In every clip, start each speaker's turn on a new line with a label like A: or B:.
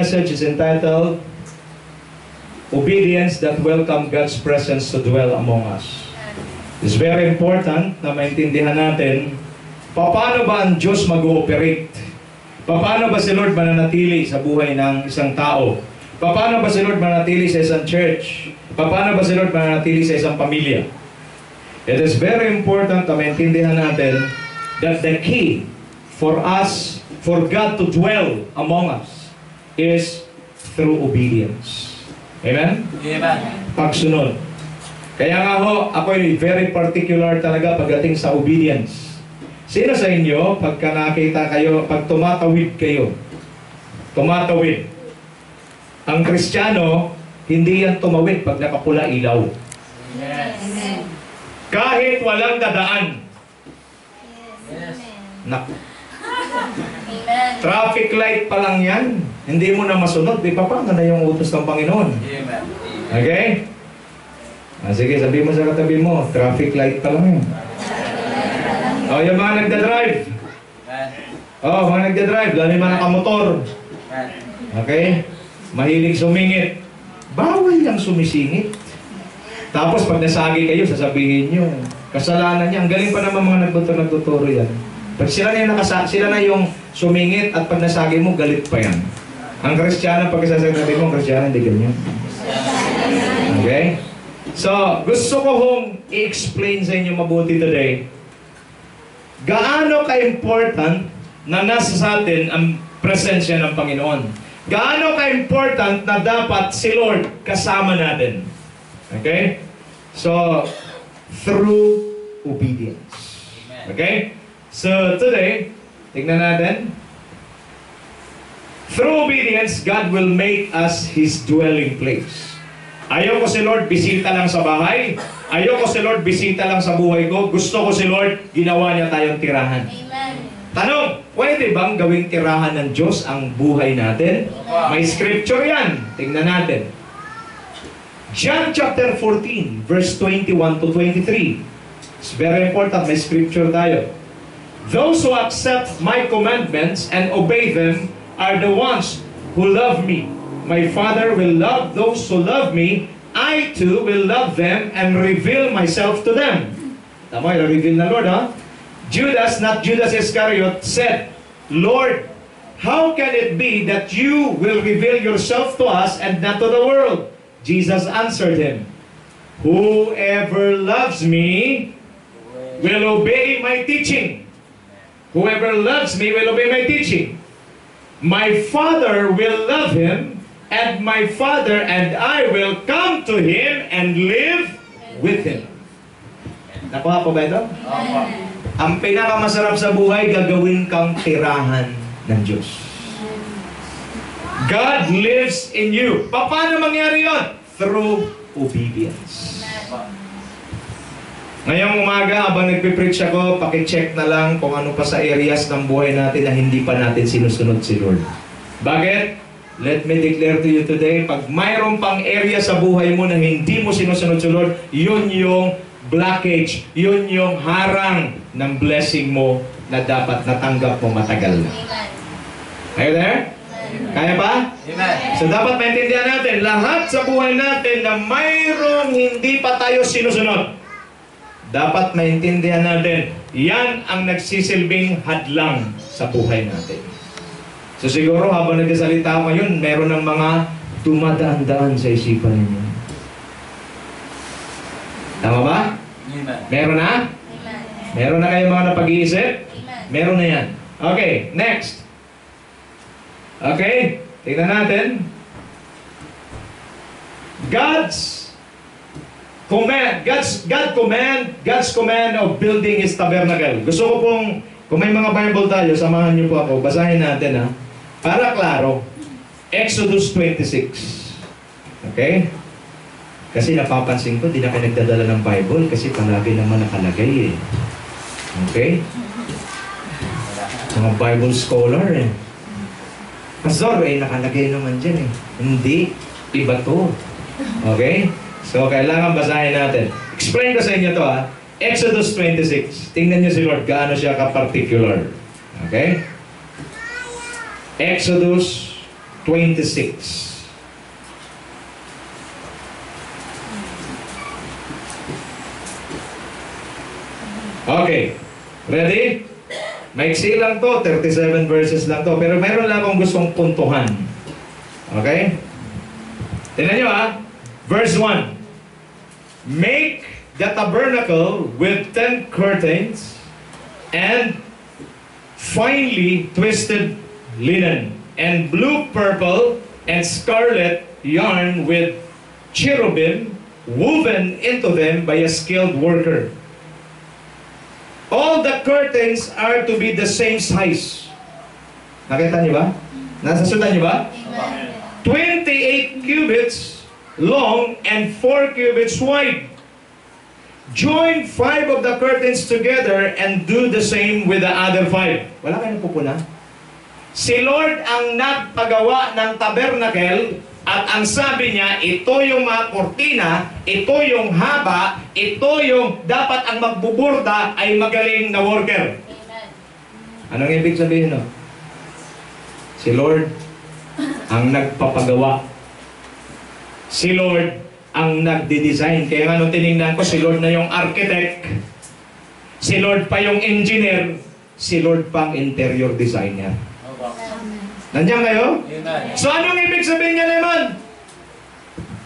A: message is entitled, Obedience that Welcome God's Presence to Dwell Among Us. It's very important na maintindihan natin paano ba ang Diyos mag-ooperate. Paano ba si Lord mananatili sa buhay ng isang tao? Paano ba si Lord mananatili sa isang church? Paano ba si Lord mananatili sa isang pamilya? It is very important na maintindihan natin that the key for us, for God to dwell among us, is through obedience. Amen?
B: Amen.
A: Pagsunod. Kaya nga ho, ako ay very particular talaga pagdating sa obedience. Sino sa inyo, pagka nakita kayo, pag tumatawid kayo, tumatawid, ang Kristiyano, hindi yan tumawid pag nakapula ilaw.
B: Yes.
A: Kahit walang dadaan.
B: Yes.
A: Naku.
C: Amen.
A: Traffic light pa lang yan. Hindi mo na masunod. Di pa paano na yung utos ng Panginoon?
B: Amen.
A: Okay? Sige, sabi mo sa katabi mo, traffic light pa lang yan. O, yung mga nagdadrive. O, mga nagdadrive, lalo yung mga nakamotor. Okay? Mahilig sumingit. Bawal yung sumisingit. Tapos pag nasagi kayo, sasabihin nyo, kasalanan niya. Ang galing pa naman mga nagtuturo yan. Pag sila na yung sumingit at pag nasagi mo, galit pa yan. Ang Kristiyano, pag sasabi mo, ang Kristiyano, hindi ganyan. Okay? So, gusto ko hong i-explain sa inyo mabuti today. Gaano ka-important na nasa sa atin ang presensya ng Panginoon? Gaano ka-important na dapat si Lord kasama natin? Okay? So, through obedience. Okay? So, today, tignan natin. Through obedience, God will make us His dwelling place. Ayoko si Lord bisita lang sa bahay. Ayoko si Lord bisita lang sa buhay ko. Gusto ko si Lord, ginawa niya tayong tirahan.
C: Amen.
A: Tanong, pwede bang gawing tirahan ng Diyos ang buhay natin? May scripture yan. Tingnan natin. John chapter 14, verse 21 to 23. It's very important, may scripture tayo. Those who accept my commandments and obey them are the ones who love me. My Father will love those who love me. I too will love them and reveal myself to them. Tama, i-reveal na Lord, ha? Judas, not Judas Iscariot, said, Lord, how can it be that you will reveal yourself to us and not to the world? Jesus answered him, whoever loves me will obey my teaching. Whoever loves me will obey my teaching. My Father will love him, and my Father and I will come to him and live with him. Nakuha po ba ito? Ang pinakamasarap sa buhay, gagawin kang tirahan ng Diyos. God lives in you. Paano mangyari yun? Through obedience. Ngayong umaga, habang nagpipreach ako, pakicheck na lang kung ano pa sa areas ng buhay natin na hindi pa natin sinusunod si Lord. Bakit? Let me declare to you today, pag mayroon pang area sa buhay mo na hindi mo sinusunod si Lord, yun yung blockage, yun yung harang ng blessing mo na dapat natanggap mo matagal na. Are you there? Kaya pa?
B: Amen.
A: So dapat maintindihan natin, lahat sa buhay natin na mayroong hindi pa tayo sinusunod, dapat maintindihan natin, yan ang nagsisilbing hadlang sa buhay natin. So siguro habang nagsasalita ko yun, meron ng mga dumadaan-daan sa isipan ninyo. Tama ba?
B: Amen.
A: Meron na?
C: Amen.
A: Meron na kayong mga napag-iisip?
C: Amen.
A: Meron na yan. Okay, next. Okay, tingnan natin. God's command of building His tabernacle. Gusto ko pong, kung may mga Bible tayo, samahan niyo po ako, basahin natin, ha? Para klaro. Exodus 26. Okay? Kasi napapansin ko, di na kayo nagdadala ng Bible kasi palagi naman nakalagay, eh. Okay? Mga Bible scholar, eh. Pastor, eh, nakalagay naman dyan, eh. Hindi. Iba to. Okay? So, kailangan basahin natin. Explain ko sa inyo to, ha. Exodus 26. Tingnan nyo si Lord, gaano siya ka-particular. Okay? Exodus 26. Okay. Ready? Maiksi lang to, 37 verses lang to. Pero meron lang akong gustong puntuhan. Okay? Tingnan nyo Verse 1. Make the tabernacle with 10 curtains and finely twisted linen and blue, purple, and scarlet yarn with cherubim woven into them by a skilled worker. All the curtains are to be the same size. Nakita niyo ba? Nasasutan niyo ba?
C: Amen.
A: 28 cubits long and 4 cubits wide. Join 5 of the curtains together and do the same with the other 5. Wala kayong pupuna? Si Lord ang nagpagawa ng tabernacle at ang sabi niya, ito yung mga kortina, ito yung haba, ito yung dapat ang magbuburda ay magaling na worker.
C: Amen.
A: Anong ibig sabihin no? Si Lord ang nagpapagawa. Si Lord ang nagde-design. Kaya nga nung tinignan ko, si Lord na yung architect, si Lord pa yung engineer, si Lord pa ang interior designer. Nandiyan kayo?
B: Amen.
A: So anong ibig sabihin niya naman?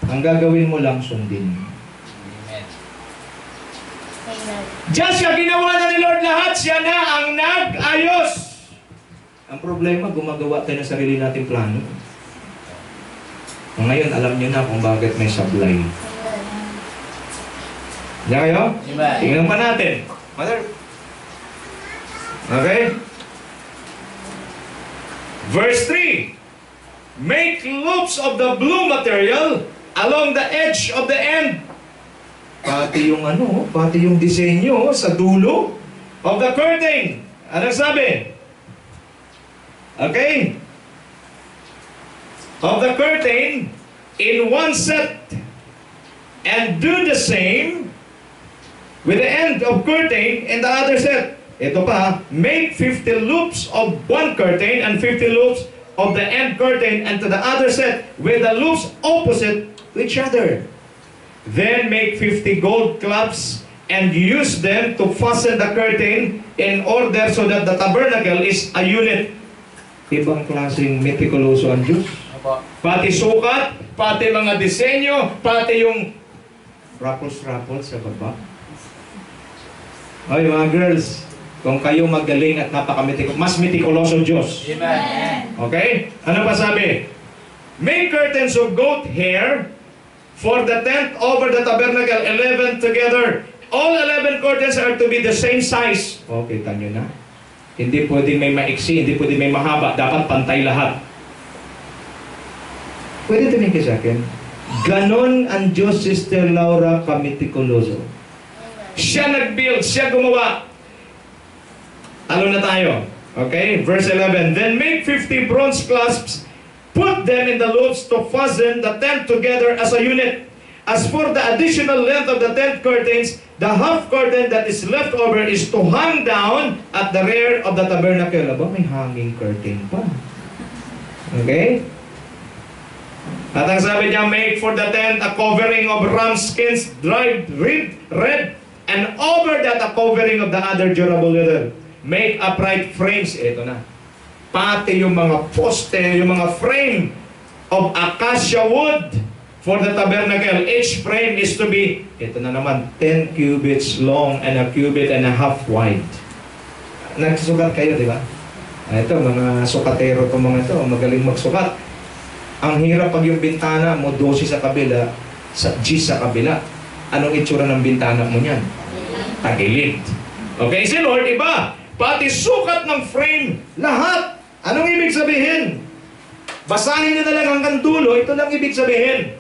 A: Ang gagawin mo lang sundin.
B: Amen.
C: Amen.
A: Diyan siya, ginawa na ni Lord lahat. Siya na ang nag-ayos. Ang problema, gumagawa tayo ng sarili nating plano. Ngayon, alam niyo na kung bakit may sablay.
C: Amen.
A: Diyan kayo?
B: Amen.
A: Tingnan pa natin. Mother. Okay? Verse 3. Make loops of the blue material along the edge of the end. Pati yung pati yung disenyo sa dulo of the curtain. Anong sabi? Okay? Of the curtain in one set, and do the same with the end of curtain in the other set. Ito pa, make 50 loops of one curtain and 50 loops of the end curtain and to the other set with the loops opposite to each other. Then make 50 gold clamps and use them to fasten the curtain in order so that the tabernacle is a unit. Ibang klaseng metikuloso ang Diyos.
B: Opo.
A: Pati sukat, pati mga disenyo, pati yung raffles-raffles sa baba. Ay, mga girls, kung kayo magaling at mas metikuloso Diyos.
B: Amen.
A: Okay? Ano pa sabi? Make curtains of goat hair for the tent over the tabernacle, 11 together. All 11 curtains are to be the same size. Okay, tanyo na. Hindi pwedeng may maiksi, hindi pwedeng may mahaba. Dapat pantay lahat. Pwede tumingin sa akin. Ganon ang Diyos, Sister Laura, kamitikuloso. Siya nag-build, siya gumawa. Ano na tayo? Okay, verse 11. Then make 50 bronze clasps, put them in the loops to fasten the tent together as a unit. As for the additional length of the tent curtains, the half curtain that is left over is to hang down at the rear of the tabernacle. Aba, may hanging curtain pa. Okay? At ang sabi niya, make for the tent a covering of ram skins, dried red, and over that a covering of the other durable leather. Make upright frames. Ito na. Pati yung mga poste, yung mga frame of acacia wood for the tabernacle. Each frame is to be, ito na naman, 10 cubits long and a cubit and a half wide. Nagsusukat kayo, di ba? Ito, mga sukatero itong mga ito, magaling magsukat. Ang hirap pag yung bintana mo, 12 sa kabila, sa G sa kabila. Anong itsura ng bintana mo niyan? Tagilid. Okay, si Lord, iba. Pati sukat ng frame, lahat. Anong ibig sabihin? Basahin niyo na lang hanggang dulo, ito lang ibig sabihin.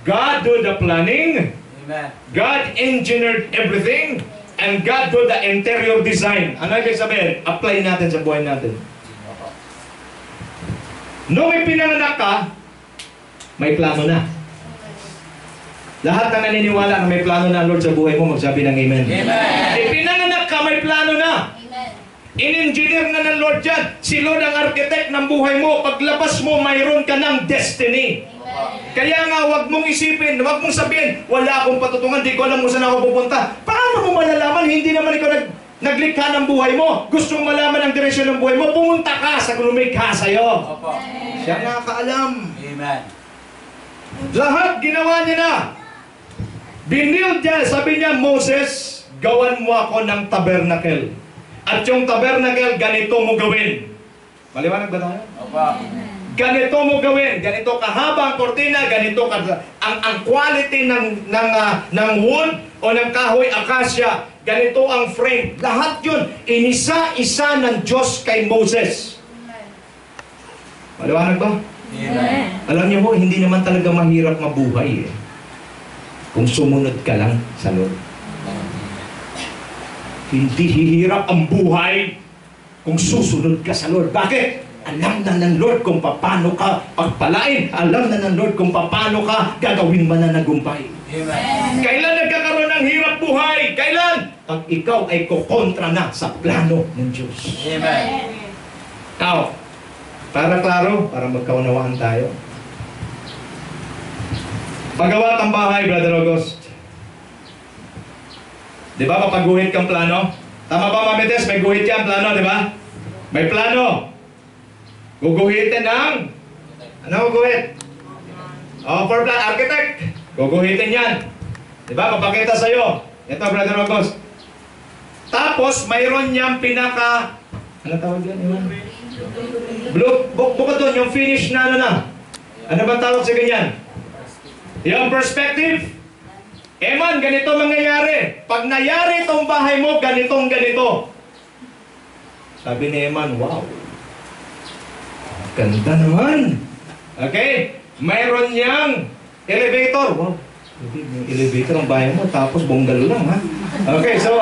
A: God do the planning,
B: Amen.
A: God engineered everything, and God do the interior design. Ano ibig sabihin? Apply natin sa buhay natin.
B: Opo.
A: Nung may pinanganak ka, may plano na. Lahat na naniniwala na may plano na ang Lord sa buhay mo, magsabi ng Amen.
B: Amen.
A: Ipinanganak ka, may plano na.
C: Amen.
A: In-engineer na ng Lord yan. Si Lord ang architect ng buhay mo. Paglabas mo, mayroon ka ng destiny. Kaya nga, wag mong isipin, wag mong sabihin, wala akong patutungan, di ko alam kung saan ako pupunta. Paano mo malalaman? Hindi naman ikaw naglikha ng buhay mo. Gusto mong malaman ang direksyon ng buhay mo, pumunta ka sa lumikha sa'yo.
B: Opo.
A: Siya nakakaalam.
B: Amen.
A: Lahat ginawa niya na. Binild niya, sabi niya, Moses, gawan mo ako ng tabernacle. At yung tabernacle, ganito mo gawin. Maliwanag ba tayo?
B: Opo.
A: Ganito mo gawin. Ganito kahaba ang kortina, ganito ang quality ng wood o ng kahoy akasya. Ganito ang frame. Lahat yun, inisa-isa ng Diyos kay Moses. Maliwanag ba?
B: Amen.
A: Alam niyo mo, hindi naman talaga mahirap mabuhay eh. Kung sumunod ka lang sa Lord. Hindi hihirap ang buhay kung susunod ka sa Lord. Bakit? Alam na ng Lord kung paano ka pagpalain. Alam na ng Lord kung paano ka gagawin mananagumpay.
B: Amen.
A: Kailan nagkakaroon ng hirap buhay? Kailan? Pag ikaw ay kukontra na sa plano ng Diyos.
B: Amen.
A: Now, para klaro, para magkaunawaan tayo. Paggawa ng bahay, Brother August. Di ba, papaguhit kang plano? Tama ba, Mamites? May guhit yan, plano, di ba? May plano. Guguhitin ng... Ano guguhit? For plan, architect. Guguhitin yan. Di ba, papakita sa'yo. Ito, Brother August. Tapos, mayroon niyang pinaka... Ano tawag yan, Iwan? Bukod doon, yung finish na ano na. Ano ba tawag sa ganyan? Yung perspective. Eman, ganito mangyayari. Pag nayari itong bahay mo, ganitong ganito. Sabi ni Eman, wow. Ganda naman. Okay? Mayroon niyang elevator. Wow. May elevator ang bahay mo, tapos bungalow lang, ha? Okay, so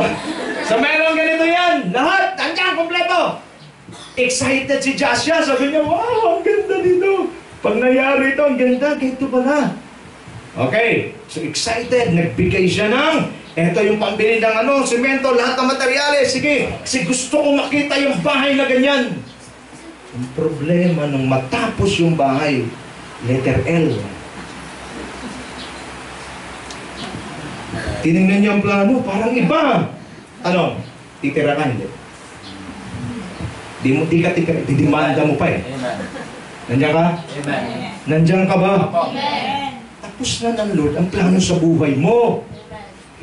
A: mayroon ganito yan. Lahat, nandiyan, kompleto. Excited si Joshua. Sabi niya, wow, ang ganda dito. Pag nayari ito, ang ganda, ganito pala. Okay, so excited, nagbigay siya ng, eto yung pambili ng semento, lahat ng materyales, sige, kasi gusto ko makita yung bahay na ganyan. Ang problema nung matapos yung bahay, letter L. Tinignan niyo ang plano, parang iba. Ano, titira ka, hindi? Di ka titira, didimanda mo pa eh.
B: Amen.
A: Nandiyan ka?
B: Amen.
A: Nandiyan ka ba?
B: Opo.
A: Tapos na ng Lord ang plano sa buhay mo.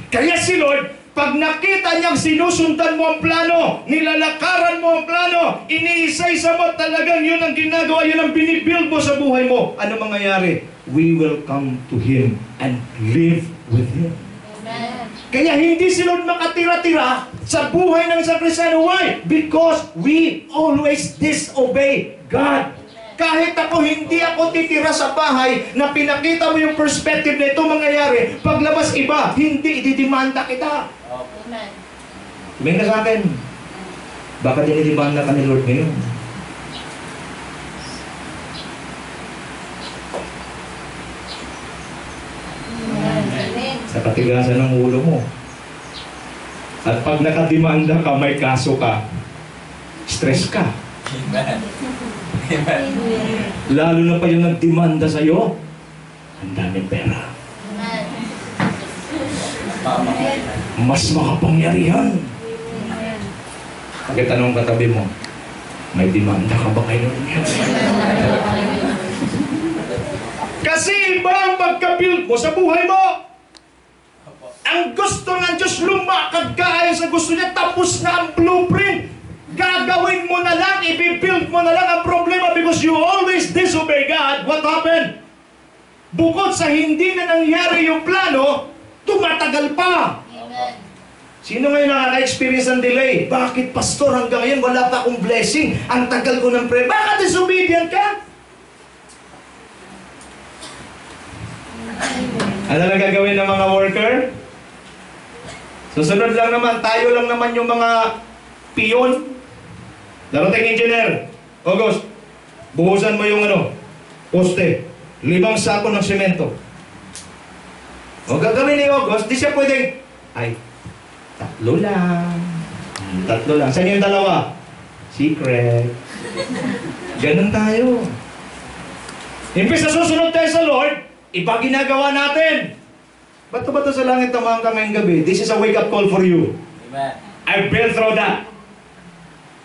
A: Kaya si Lord, pag nakita niyang sinusundan mo ang plano, nilalakaran mo ang plano, iniisa-isa mo talagang yun ang ginagawa, yun ang binibuild mo sa buhay mo, ano mangyayari? We will come to Him and live with Him.
C: Amen.
A: Kaya hindi si Lord makatira-tira sa buhay ng isang Kristiyano. Why? Because we always disobey God. Kahit ako, hindi ako titira sa bahay na pinakita mo yung perspective na ito mangyayari. Paglabas iba, hindi, ididimanda kita.
C: Amen.
A: Tumingin ka sa akin. Baka dinidimanda ka ni Lord ngayon.
C: Amen.
A: Sa katigasan ng ulo mo. At pag nakadimanda ka, may kaso ka, stress ka.
B: Amen. Amen.
A: Lalo na pa yung nagdemanda sa'yo, ang daming pera.
C: Amen.
B: Tama.
A: Mas makapangyarihan.
C: Amen.
A: Pagkitanong katabi mo, may demanda ka ba kayo? Kasi iba ang pagka-build mo sa buhay mo. Ang gusto ng Diyos, lumakad ka ayon sa gusto niya, tapos na ang blueprint. Gagawin mo na lang, ibibuild mo na lang ang problema because you always disobey God. What happened? Bukod sa hindi na nangyari yung plano, tumatagal pa.
C: Amen.
A: Sino ngayon nakaka-experience ng delay? Bakit, pastor, hanggang ngayon wala pa akong blessing? Ang tagal ko ng prayer. Bakit disobedient ka? Ano na gagawin ng mga worker? Susunod lang naman, tayo lang naman yung mga piyon. Dating engineer, August, buhusan mo yung poste, 5 sako ng semento. O gagawin ni August, di siya pwedeng, ay, 3 lang. 3 lang. Saan yung 2? Secret. Ganun tayo. Imbes na susunod tayo sa Lord, iba ginagawa natin. Ba't ba ito sa langit tamang ka ngayong gabi? This is a wake-up call for you.
B: Amen.
A: I've been through that.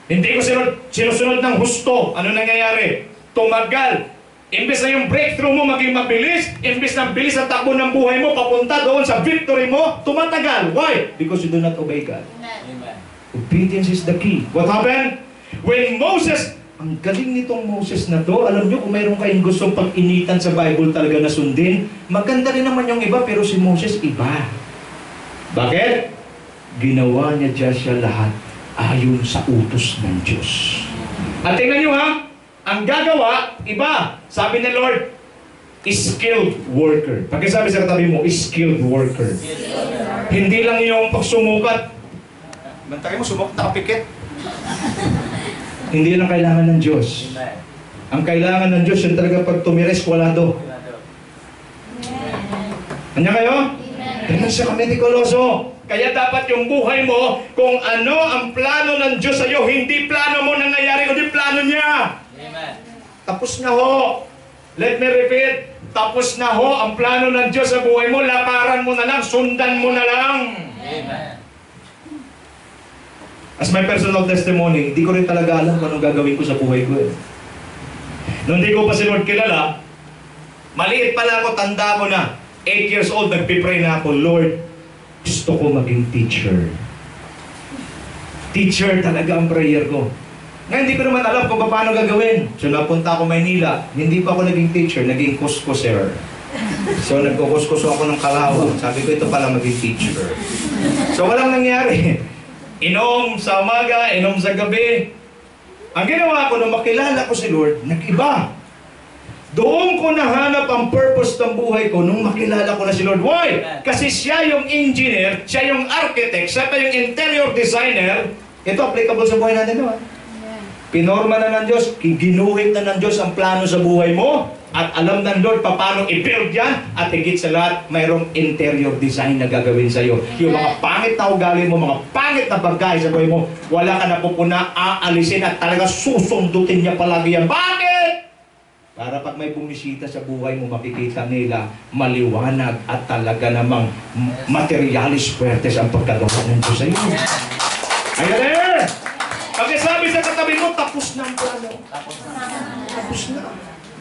A: Hindi ko sinusunod ng husto. Ano nangyayari? Tumagal. Imbes na yung breakthrough mo maging mabilis, imbes na bilis ang takbo ng buhay mo, papunta doon sa victory mo, tumatagal. Why? Because you do not obey God.
B: Amen.
A: Obedience is the key. What happened? When Moses, ang galing nitong Moses na to, alam nyo kung mayroon kayong gustong pag-initan sa Bible talaga na sundin, maganda rin naman yung iba, pero si Moses iba. Bakit? Ginawa niya siya lahat ayon sa utos ng Diyos. At tingnan nyo ha, ang gagawa, iba. Sabi ng Lord, skilled worker. Pakisabi sa katabi mo, skilled worker. Hindi lang yung pagsumukat. Bantay mo, sumukat nakapikit. Hindi lang kailangan ng Diyos.
B: Amen.
A: Ang kailangan ng Diyos, yun talaga pag tumires, wala do. Kanya kayo? Ganun siya kametikuloso. Kaya dapat yung buhay mo, kung ano ang plano ng Diyos sa'yo, hindi plano mo nangyayari, kundi plano niya.
B: Amen.
A: Tapos na ho. Let me repeat. Tapos na ho ang plano ng Diyos sa buhay mo. Lakaran mo na lang. Sundan mo na lang.
B: Amen.
A: As my personal testimony, hindi ko rin talaga alam kung anong gagawin ko sa buhay ko eh. Nung hindi ko pa si Lord kilala, maliit pala ako, tanda ko na. 8 years old, nagpipray na ako, Lord, gusto ko maging teacher. Teacher talaga ang prayer ko. Ngayon, hindi ko naman alam kung paano gagawin. So, napunta ako Maynila. Hindi pa ako naging teacher, naging kuskuser. So, nagkukuskuso ako ng kalawa. Sabi ko, ito pala maging teacher. So, walang nangyari. Inom sa umaga, inom sa gabi. Ang ginawa ko, nung makilala ko si Lord, nag-iba. Doon ko nahanap ang purpose ng buhay ko nung makilala ko na si Lord. Why? Kasi siya yung engineer, siya yung architect, siya pa yung interior designer. Ito applicable sa buhay natin, no? Pinorma na ng Diyos, ginuhit na ng Diyos ang plano sa buhay mo, at alam ng Lord paano i-build yan, at higit sa lahat, mayroong interior design na gagawin sa iyo. Yung mga pangit na ugali mo, mga pangit na bagay sa buhay mo, wala ka na pupuna, aalisin at talaga susundutin niya palagi yan. Bakit? Para pag may bumisita sa buhay mo, makikita nila maliwanag at talaga namang materialis puertes ang pagkagawa ng Diyos sa iyo. Ayan there! Pagkasabi sa katabi mo, tapos na ang plano. Tapos na.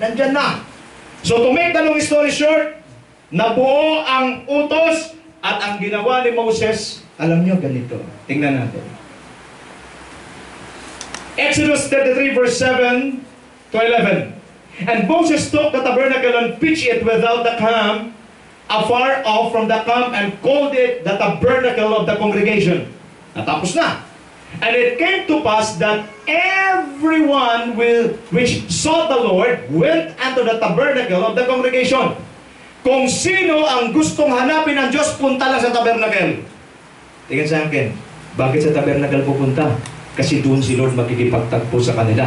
A: Nandyan na. So to make the long story short, nabuo ang utos at ang ginawa ni Moses, alam nyo ganito. Tingnan natin. Exodus 33 verse 7 to 11. And Moses took the tabernacle and pitched it without the camp, afar off from the camp, and called it the tabernacle of the congregation. Natapos na. And it came to pass that everyone which sought the Lord went unto the tabernacle of the congregation. Kung sino ang gustong hanapin ng Diyos, punta lang sa tabernacle. Tingnan sa akin, bakit sa tabernacle pupunta? Kasi doon si Lord makikipagtagpo sa kanila.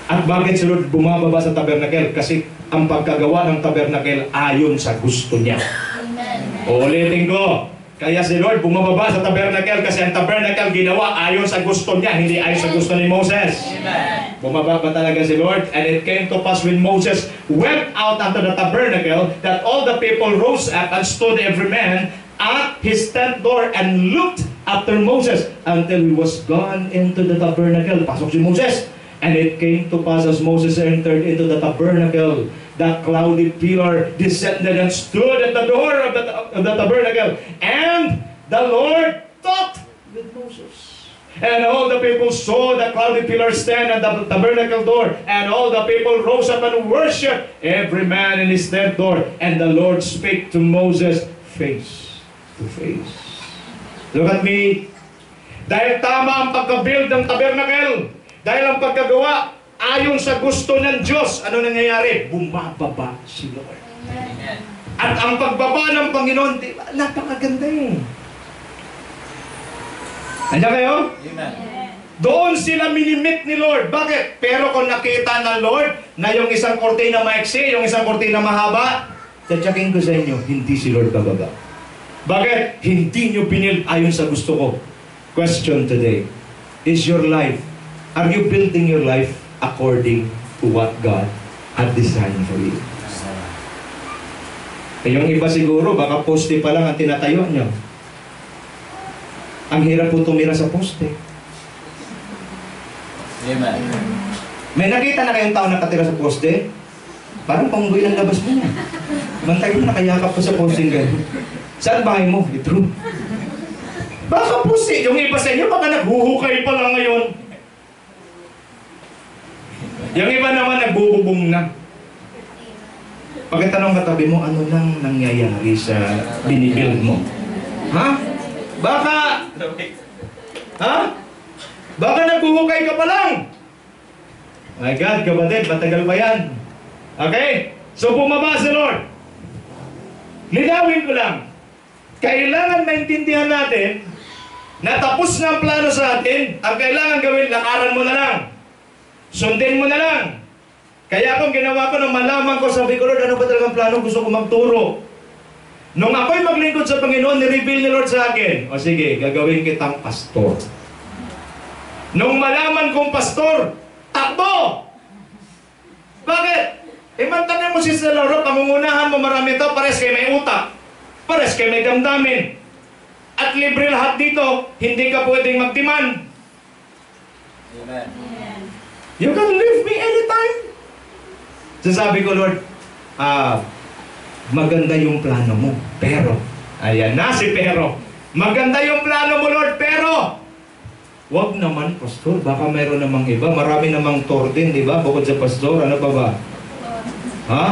A: At bakit si Lord bumababa sa tabernacle? Kasi ang pagkagawa ng tabernacle ayon sa gusto niya.
C: Amen.
A: Ulitin ko. Kaya si Lord bumababa sa tabernacle kasi ang tabernacle ginawa ayon sa gusto niya, hindi ayon sa gusto ni Moses.
B: Amen.
A: Bumababa talaga si Lord. And it came to pass when Moses went out unto the tabernacle that all the people rose up and stood every man at his tent door and looked after Moses until he was gone into the tabernacle. Pasok si Moses. And it came to pass as Moses entered into the tabernacle, the cloudy pillar descended and stood at the door of the tabernacle. And the Lord talked with Moses. And all the people saw the cloudy pillar stand at the tabernacle door. And all the people rose up and worshipped, every man in his tent door. And the Lord spake to Moses face to face. Look at me. Dahil tama ang pagka-build ng tabernacle, dahil ang pagkagawa ayon sa gusto ng Diyos, ano nangyayari? Bumababa si Lord.
B: Amen.
A: At ang pagbaba ng Panginoon, di ba, napakaganda eh. Andiyan kayo?
B: Amen.
A: Doon sila minimit ni Lord. Bakit? Pero kung nakita ng Lord na yung isang kortina maiksi, yung isang kortina mahaba, tatsakin ko sa inyo, hindi si Lord bababa. Bakit? Hindi nyo binild ayon sa gusto ko. Question today, is your life Are you building your life according to what God had designed for you? Yung iba siguro, baka poste pa lang ang tinatayo nyo. Ang hirap po tumira sa poste.
B: Amen.
A: May nakita na kayong tao nakatira sa poste? Parang panggoy ang labas mo niya. Bantay mo, nakayakap po sa poste gano'n. Saan bahay mo? Ito. Baka poste. Yung iba sa inyo, baka naghuhukay pa lang ngayon. Yung iba naman nagbububong na. Pagkatanong katabi mo, ano nang nangyayari sa binibuild mo? Ha? Baka... Ha? Baka naghuhukay ka pa lang. My God, kapatid, matagal pa yan. Okay? So bumaba si Lord. Linawin ko lang. Kailangan maintindihan natin na tapos na ang plano sa atin. Ang kailangan gawin, lakaran mo na lang. Sundin mo na lang. Kaya akong ginawa ko nung malaman ko, sabi ko, Lord, ano ba talagang plano? Gusto ko magturo. Nung ako'y maglingkod sa Panginoon, nireveal ni Lord sa akin, o sige, gagawin kitang pastor. Nung malaman kong pastor, takbo! Bakit? Imantanin mo si Lord, pangungunahan mo marami ito, pares kayo may utak, pares kayo may damdamin. At libre lahat dito, hindi ka pwedeng mag-demand.
B: Amen.
A: You can leave me anytime. Sasabi ko, Lord, maganda yung plano mo, pero, ayan na si pero, maganda yung plano mo, Lord, pero, wag naman, pastor, baka mayroon namang iba, marami namang tour din, di ba? Bukod sa pastor, ano pa ba? Ha?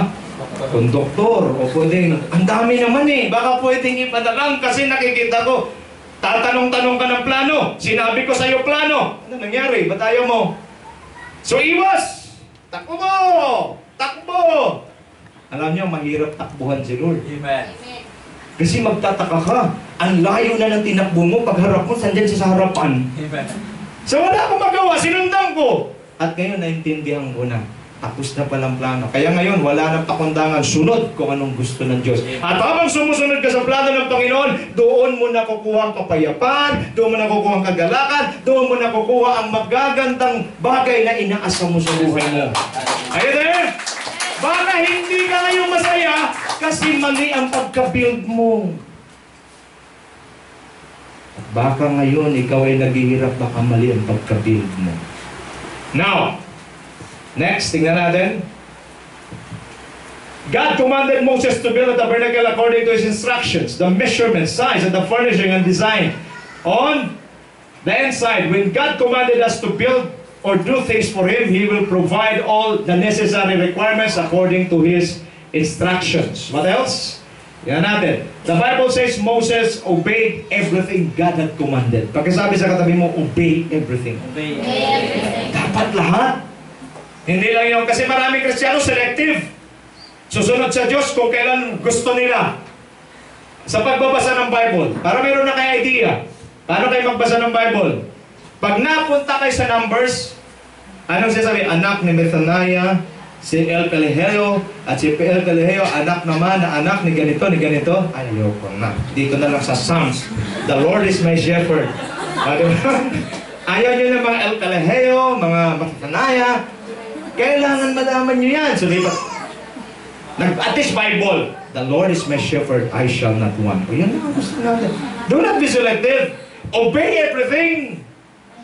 A: Konduktor, o pwedeng, ang dami naman eh, baka pwedeng ipadalang kasi nakikita ko, tatanong-tanong ka ng plano, sinabi ko sa'yo plano, ano nangyari, ba't ayaw mo? So iwas, takbo mo, takbo. Alam niyo, mahirap takbuhan si Lord.
B: Amen.
A: Kasi magtataka ka, ang layo na ng tinakbo mo, pagharap mo, sandyan siya sa harapan.
B: Amen.
A: So wala akong magawa, sinundan ko. At ngayon, naintindihan ko na, tapos na palang plano. Kaya ngayon, wala nang pakundangan, sunod kung anong gusto ng Diyos. At habang sumusunod ka sa plano ng Panginoon, doon mo nakukuha ang kapayapaan, doon mo nakukuha ang kagalakan, doon mo nakukuha ang magagandang bagay na inaasam mo sa buhay mo. Ayun eh! Baka hindi ka ngayon masaya kasi mali ang pagka-build mo. At baka ngayon ikaw ay naghihirap, baka mali ang pagka-build mo. Now, next, tingnan natin. God commanded Moses to build a tabernacle according to his instructions, the measurement, size, and the furnishing and design. On the inside, when God commanded us to build or do things for him, he will provide all the necessary requirements according to his instructions. What else? Yan natin. The Bible says Moses obeyed everything God had commanded. Pagkasabi sa katabi mo, obey everything.
B: Obey.
A: Dapat lahat. Hindi lang yun. Kasi maraming Kristiyano selective. Susunod sa Diyos kung kailan gusto nila. Sa pagbabasa ng Bible. Para meron na kayo idea. Paano kayo magbasa ng Bible? Pag napunta kayo sa Numbers, anong sasabi? Anak ni Methaniah, si Elkaleheo, at si Elkaleheo, anak naman na anak ni ganito, ni ganito. Ay, ayoko na. Dito na lang sa Psalms. The Lord is my shepherd. Ayaw nyo na mga Elkaleheo, mga Methaniah. Kailangan malaman nyo yan. So, diba? At least Bible. The Lord is my shepherd, I shall not want. O yan lang ang gusto natin. Do not be selective. Obey everything.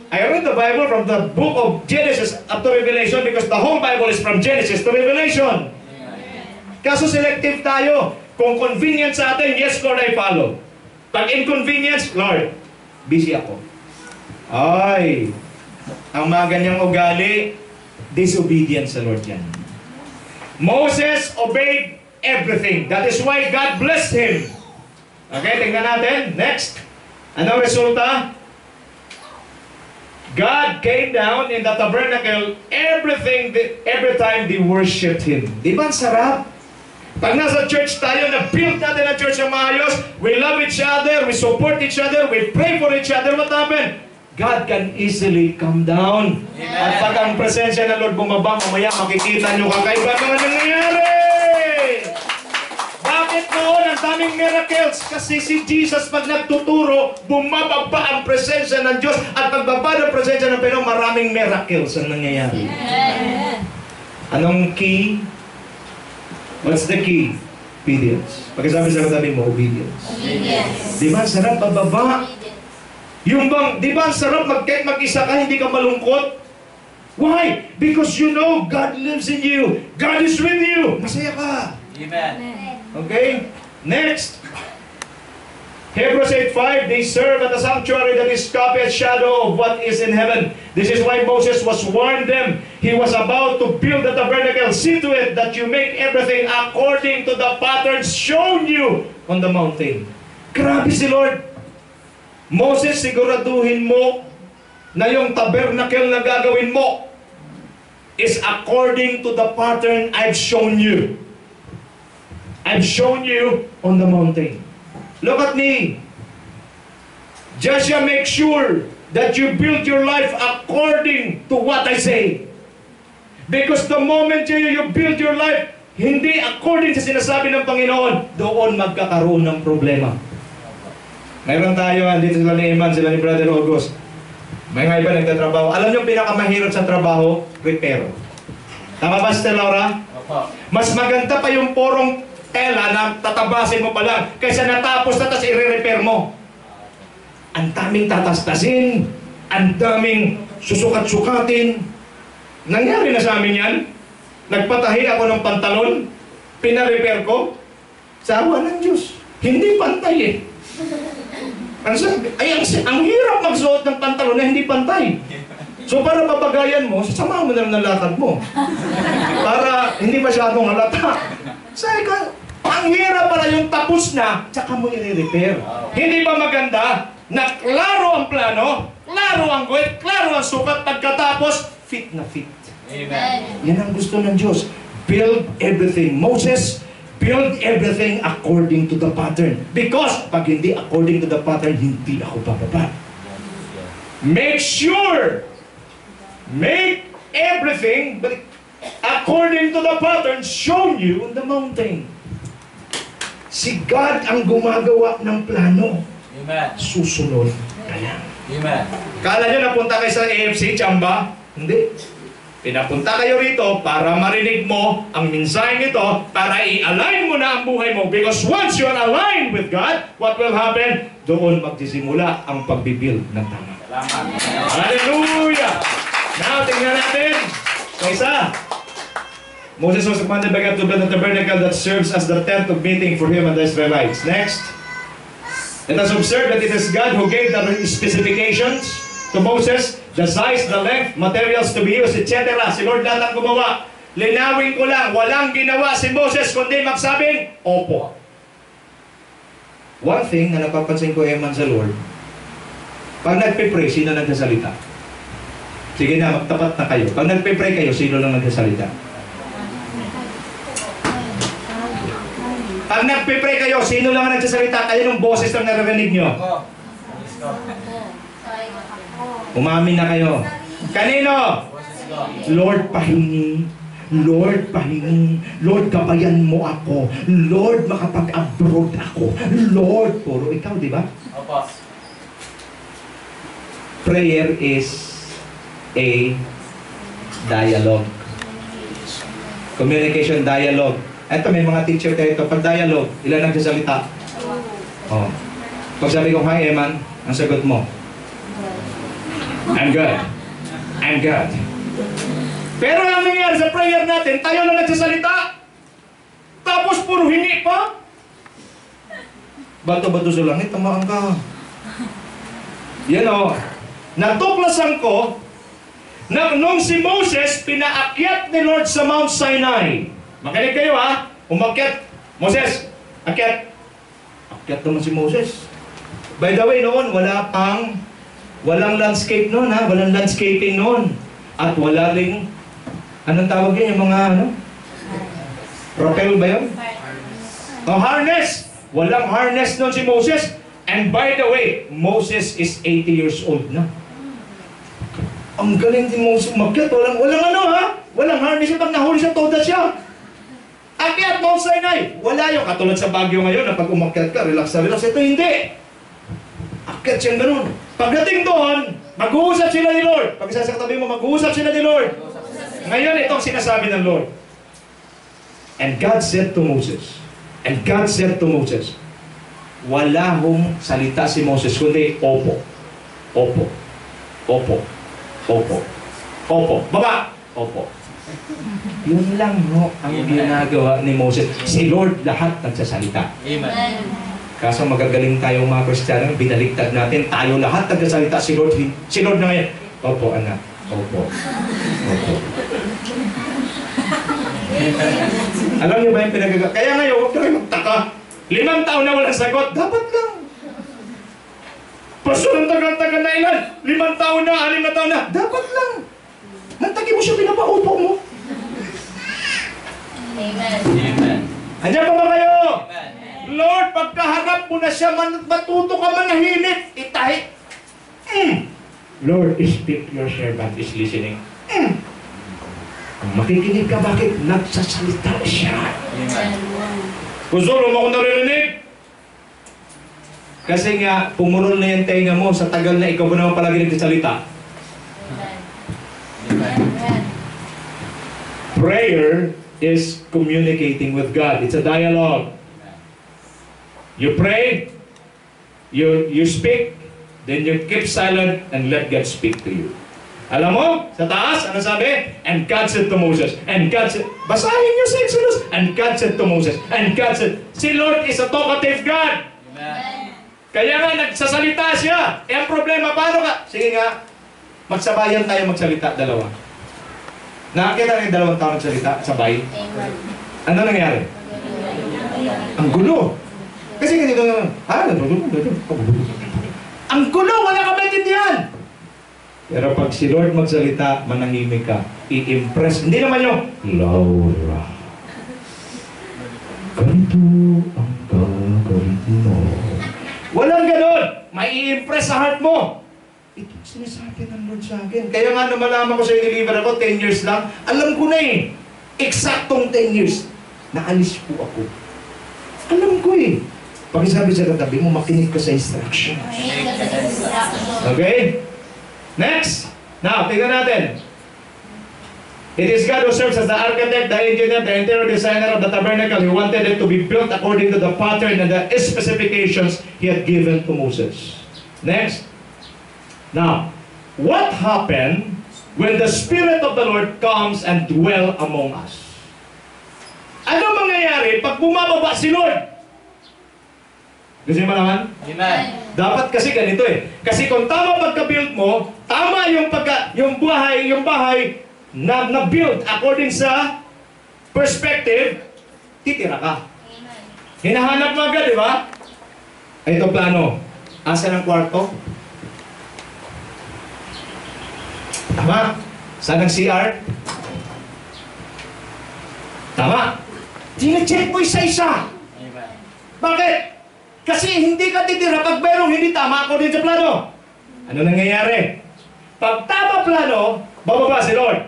A: I read the Bible from the book of Genesis up to Revelation because the whole Bible is from Genesis to Revelation. Kaso selective tayo. Kung convenient sa atin, yes Lord, I follow. Pag inconvenience, Lord, busy ako. Ay, ang mga ganyang ugali, disobedience sa Lord yan. Moses obeyed everything. That is why God blessed him. Okay, tingnan natin. Next. Anong resulta? God came down in the tabernacle every time they worshipped Him. Di ba ang sarap? Pag nasa church tayo, na-build natin ang church ng maayos, we love each other, we support each other, we pray for each other, what happened? God can easily come down.
B: Amen.
A: At pag ang presensya ng Lord bumaba, mamaya makikita nyo kakaiba naman nangyayari. Bakit noon ang daming miracles kasi si Jesus pag nagtuturo, bumababa ang presensya ng Diyos at pagbaba ng presensya ng Panginoon, maraming miracles ang nangyayari.
C: Amen.
A: Anong key? What's the key? Obedience. Pagkasabi sa katabi mo, obedience.
C: Obedience.
A: Di ba, sarap bababa? Yung bang, di ba, sarap mag-isa ka, hindi ka malungkot? Why? Because you know God lives in you. God is with you. Masaya ka.
B: Amen.
A: Okay? Next. Hebrews 8:5, they serve at the sanctuary that is copy and shadow of what is in heaven. This is why Moses was warned them. He was about to build the tabernacle. See to it that you make everything according to the patterns shown you on the mountain. Grabe si Lord. Moses, siguraduhin mo na yung tabernacle na gagawin mo is according to the pattern I've shown you. I've shown you on the mountain. Look at me. Joshua, make sure that you build your life according to what I say. Because the moment you build your life hindi according sa sinasabi ng Panginoon, doon magkakaroon ng problema. Mayroon tayo, dito sila ni Eman, sila ni Brother August. May nga iba nagtatrabaho. Alam niyo pinakamahirap sa trabaho? Repair. Tama ba, Sister Laura?
B: Opo.
A: Mas maganda pa yung porong tela na tatabasin mo pa lang kaysa natapos na tapos i-repair mo. Ang daming tatastasin, ang daming susukat-sukatin. Nangyari na sa amin yan. Nagpatahi ako ng pantalon, pina-repair ko, sa awa ng Diyos. Hindi pantay eh. Ang sabi, ang hirap magsuot ng pantalon na hindi pantay. So para papagayan mo, sasama mo na lang ng lakad mo. Para hindi masyadong halata. Sabi ko, ang hirap pala yung tapos na, tsaka mo i-repair. Hindi ba maganda na klaro ang plano, klaro ang guhit, klaro ang sukat, pagkatapos, fit na fit.
B: Amen.
A: Yan ang gusto ng Diyos. Build everything. Moses, build everything according to the pattern. Because pag hindi according to the pattern, hindi ako bababa. Make sure, make everything according to the pattern shown you on the mountain. Si God ang gumagawa ng plano.
B: Amen.
A: Susunod ka lang.
B: Amen.
A: Kala nyo napunta kayo sa AFC, Chamba? Hindi. Pinapunta kayo rito para marinig mo ang mensaheng ito, para i-align mo na ang buhay mo. Because once you are aligned with God, what will happen? Doon magsisimula ang pagbibuild ng tama.
B: Salamat.
A: Hallelujah! Now, tingnan natin. Isa. Moses was commanded by God to build a tabernacle that serves as the tent of meeting for him and the Israelites. Next. Let us observe that it is God who gave the specifications to Moses, the size, the length, materials to be used, etc. Si Lord lahat ang gumawa. Linawin ko lang, walang ginawa si Moses kundi magsabing, Opo. One thing na napapansin ko, Eman, sa Lord, pag nagpe-pray, sino nagsasalita? Sige na, magtapat na kayo. Pag nagpe-pray kayo, sino lang nagsasalita? Pag nagpe-pray kayo, sino lang ang nagsasalita? Kayo ng boses lang naririnig nyo.
B: Opo.
A: Umamin na kayo. Kanino? Lord, pahingi. Lord, pahingi. Lord, gabayan mo ako. Lord, makapag-abroad ako. Lord, puro ikaw, di ba?
B: Opo.
A: Prayer is a dialogue. Communication dialogue. Ito, may mga teacher tayo ito. Pag dialogue, ilan nagsasalita? Oh. Pag sabi ko, hi, Eman, ang sagot mo, I'm good. I'm good. Pero ang nangyayari sa prayer natin, tayo lang nagsasalita. Tapos puro hingi pa. Bato-bato sa langit, tamaan ka. Yan o. Natuklasan ko na nung si Moses, pinaakyat ni Lord sa Mount Sinai. Makinig kayo ha. Umakyat. Moses, akyat. Akyat naman si Moses. By the way, noon, walang landscape noon ha. Walang landscaping noon. At wala ring, anong tawag yun? Yung mga ano? Rappel ba yun? O harness. Walang harness noon si Moses. And by the way, Moses is 80 years old na. Ang galing din Moses umakyat. Walang ano ha? Walang harness. Pag nahuli siya, toda siya. Akyat Mount Sinai. Wala yung katulad sa Baguio ngayon na pag umakyat ka, relax na relax. Ito hindi. Akyat siyang ganun. Pagdating doon, mag-uusap sila ni Lord. Pag isa sa katabi mo, mag-uusap sila ni Lord. Ngayon, itong sinasabi ng Lord. And God said to Moses, wala hong salita si Moses, kundi opo. Opo. Opo. Opo. Opo. Baba. Opo. Yun lang ho ang ginagawa ni Moses. Si Lord lahat nagsasalita.
B: Amen.
A: Kaso magagaling tayong mga Kristiyano, binaliktad natin, tayo lahat nagsasalita. Si Lord na ngayon. Opo, anak. Opo. Opo. Alam niyo ba yung pinagagawa? Kaya ngayon, huwag na kayo magtaka. 5 taon na walang sagot. Dapat lang. Pastor, ang tagal-tagal na ilan? 5 taon na, 6 na taon na. Dapat lang. Nantagi mo siya, pinapaupo mo.
C: Amen.
B: Amen.
A: Andiyan pa ba kayo?
B: Amen.
A: Lord, pagkaharap mo na siya, matuto ka manahimik. Itahi. Lord, speak, your servant is listening. Kung makikinig ka, bakit nagsasalita siya?
B: Amen.
A: Gusto mo akong naririnig? Kasi nga, pumurol na yung tenga mo sa tagal na ikaw mo naman palagi nagsasalita.
C: Amen. Amen.
A: Prayer is communicating with God. It's a dialogue. You pray, you speak, then you keep silent and let God speak to you. Alam mo, sa taas, ano sabi? And God said to Moses, and God said, basahin niyo sa Exodus, and God said to Moses, and God said, si Lord is a talkative God.
B: Amen.
A: Kaya nga, nagsasalita siya. Eh, ang problema, paano ka? Sige nga, magsabayan tayo magsalita, dalawa. Nakakita na yung 2 taon nagsalita, sabay.
C: Amen.
A: Ano nangyari? Ang gulo. Kasi ganito naman, ang gulo, wala ka maintindihan. Pero pag si Lord magsalita, manahimik ka, i-impress. Hindi naman yung, Laura, ganito ang gagawin mo. Walang ganon. May i-impress sa heart mo. Ito ang sinasabi ng Lord sa akin. Kaya nga nung malaman ko sa deliver ako, 10 years lang, alam ko na eh. Eksaktong 10 years. Naalis po ako. Alam ko eh. Pakisabi sa katabi mo, makinig ka sa instruction. Okay? Next. Now, tingnan natin. It is God who serves as the architect, the engineer, the interior designer of the tabernacle. He wanted it to be built according to the pattern and the specifications He had given to Moses. Next. Now, what happened when the Spirit of the Lord comes and dwell among us? Ano mangyayari pag bumababa si Lord? Gusto niyo malaman?
B: Amen.
A: Dapat kasi ganito eh. Kasi kung tama pagka-build mo, tama yung bahay na build according sa perspective, titira ka. Hinahanap mo agad, di ba? Ito plano. Asan ang kwarto? Tama. Saan ang CR? Tama. Tine-check mo isa-isa.
B: Amen.
A: Bakit? Kasi hindi ka titira pag merong hindi tama ako din sa plano. Ano nangyayari? Pag tama plano, bababa si Lord.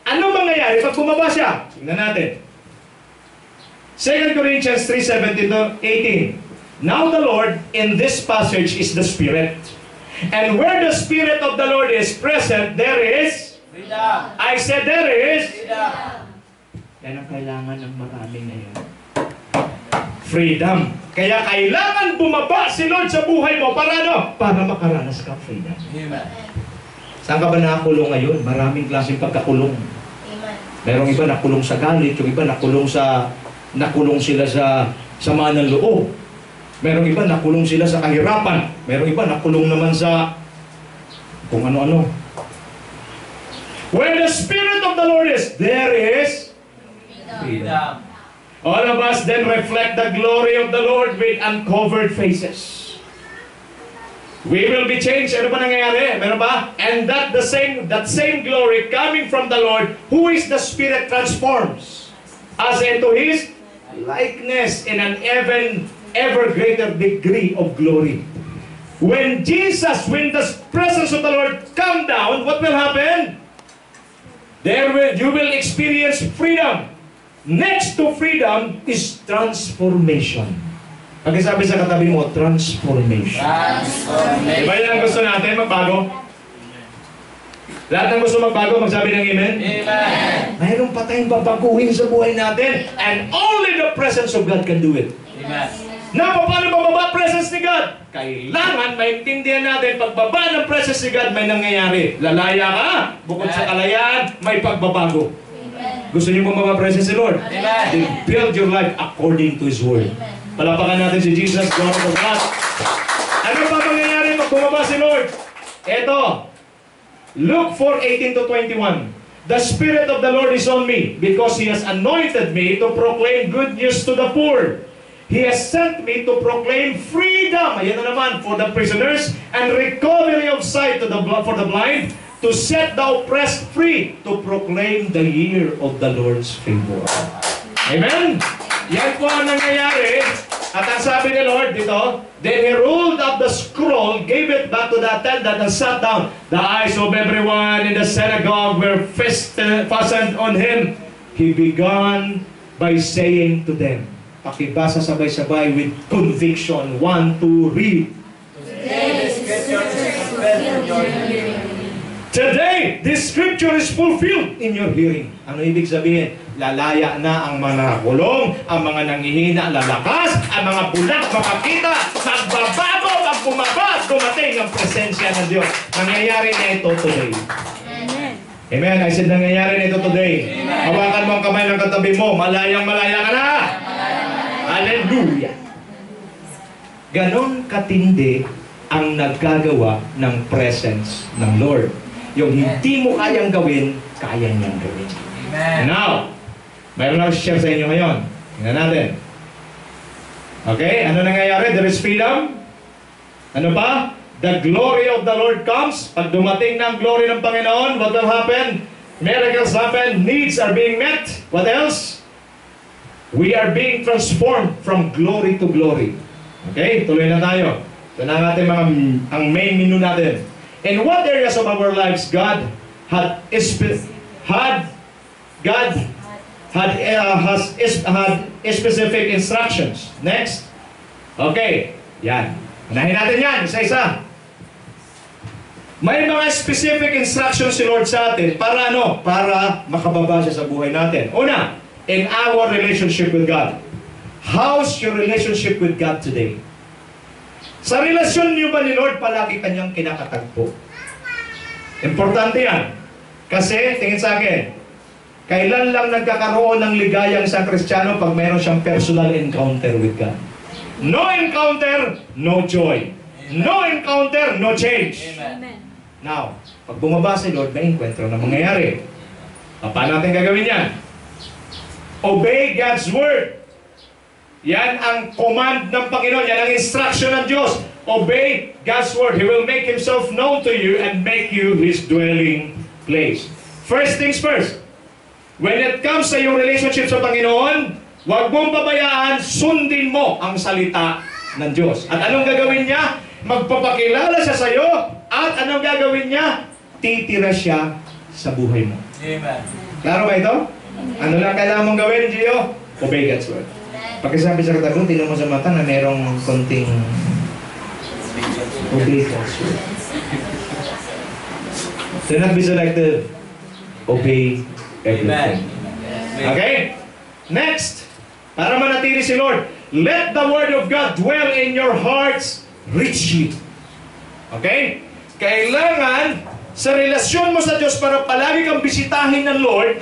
A: Ano mangyayari pag bumaba siya? Tingnan natin. 2 Corinthians 3:17-18. Now the Lord in this passage is the Spirit. And where the Spirit of the Lord is present, there is...
B: Freedom.
A: I said there is...
B: Freedom.
A: Yan ang kailangan ng marami ngayon. Freedom. Kaya kailangan bumaba si Lord sa buhay mo para ano? Para makaranas ka freedom.
B: Amen.
A: Saan ka ba nakakulong ngayon? Maraming klaseng pagkakulong.
C: Amen.
A: Merong iba nakulong sa galit, yung iba nakulong sila sa sama ng loob. Merong iba nakulong sila sa kahirapan. Merong iba nakulong naman sa kung ano-ano. Where the Spirit of the Lord is, there is freedom. All of us then reflect the glory of the Lord with uncovered faces. We will be changed. Ano ba nangyayari? Meron ba? And that same glory coming from the Lord, who is the Spirit, transforms us into His likeness in an ever greater degree of glory. When the presence of the Lord come down, what will happen? You will experience freedom. Next to freedom is transformation. Pagkasabi sa katabi mo, transformation.
B: Transformation.
A: Diba yan ang gusto natin, magbago? Lahat ng gusto magbago, magsabi ng amen?
B: Amen.
A: Mayroon pa tayong babaguhin sa buhay natin, and only the presence of God can do it.
B: Amen.
A: Na paano bababa presence ni God? Kailangan maintindihan natin, pagbaba ng presence ni God, may nangyayari. Lalaya ka, bukod sa kalayaan, may pagbabago.
C: Amen.
A: Gusto niyo bumaba presence ni Lord?
B: Amen.
A: Then build your life according to His Word. Palapakan natin si Jesus, glory to God. Ano pa mangyayari pag bumaba si Lord? Eto, Luke 4:18 to 21. The Spirit of the Lord is on me, because He has anointed me to proclaim good news to the poor. He has sent me to proclaim freedom, ayan na naman, for the prisoners, and recovery of sight for the blind, to set the oppressed free, to proclaim the year of the Lord's favor. Amen? Yan po ang nangyayari. At ang sabi ni Lord dito, then He rolled up the scroll, gave it back to the attendant, and sat down. The eyes of everyone in the synagogue were fastened on Him. He began by saying to them, pakibasa sabay-sabay with conviction. 1, 2, read. Today, this scripture is fulfilled in your hearing. Ano ibig sabihin? Lalaya na ang mga kulong, ang mga nanghihina, lalakas, ang mga bulag, makakita, magbabago, magbumaba, dumating ang presensya ng Diyos. Nangyayari na ito today. Amen. I said, nangyayari na ito today. Hawakan mo ang kamay ng katabi mo, malayang-malaya ka na. Hallelujah. Ganon katindi ang naggagawa ng presence ng Lord. Yung hindi mo kayang gawin, kaya niyang gawin.
B: Amen.
A: Now, mayroon ako share sa inyo ngayon. Tingnan natin. Okay, ano nangyayari? There is freedom. Ano pa? The glory of the Lord comes. Pag dumating ng glory ng Panginoon, what will happen? Miracles happen. Needs are being met. What else? We are being transformed from glory to glory. Okay, tuloy na tayo. Ito na ang ating ang main menu natin. In what areas of our lives God had specific instructions? Next. Okay, yan. Unahin natin yan, isa-isa. May mga specific instructions si Lord sa atin para ano? Para makababa siya sa buhay natin. Una, in our relationship with God. How's your relationship with God today? Sa relasyon niyo ba ni Lord, palagi kanyang kinakatagpo? Importante yan. Kasi, tingin sa akin, kailan lang nagkakaroon ng ligayang isang Kristiyano pag mayroon siyang personal encounter with God? No encounter, no joy. No encounter, no change.
B: Amen.
A: Now, pag bumaba si Lord, may encuentro na mangyayari. Paano natin gagawin yan? Obey God's Word. Yan ang command ng Panginoon. Yan ang instruction ng Diyos. Obey God's Word. He will make Himself known to you and make you His dwelling place. First things first. When it comes sa iyong relationship sa Panginoon, huwag mong pabayaan, sundin mo ang salita ng Diyos. At anong gagawin niya? Magpapakilala siya sa iyo. At anong gagawin niya? Titira siya sa buhay mo.
B: Amen.
A: Klaro ba ito? Ano lang kailangan mong gawin, Gio? Obey God's Word. Pagkasabi sa katabi, tingnan mo sa mata na merong konting obey God's Word. Do not be selective. Obey everything. Okay? Next, para manatili si Lord, let the Word of God dwell in your hearts richly. Okay? Kailangan sa relasyon mo sa Diyos para palagi kang bisitahin ng Lord,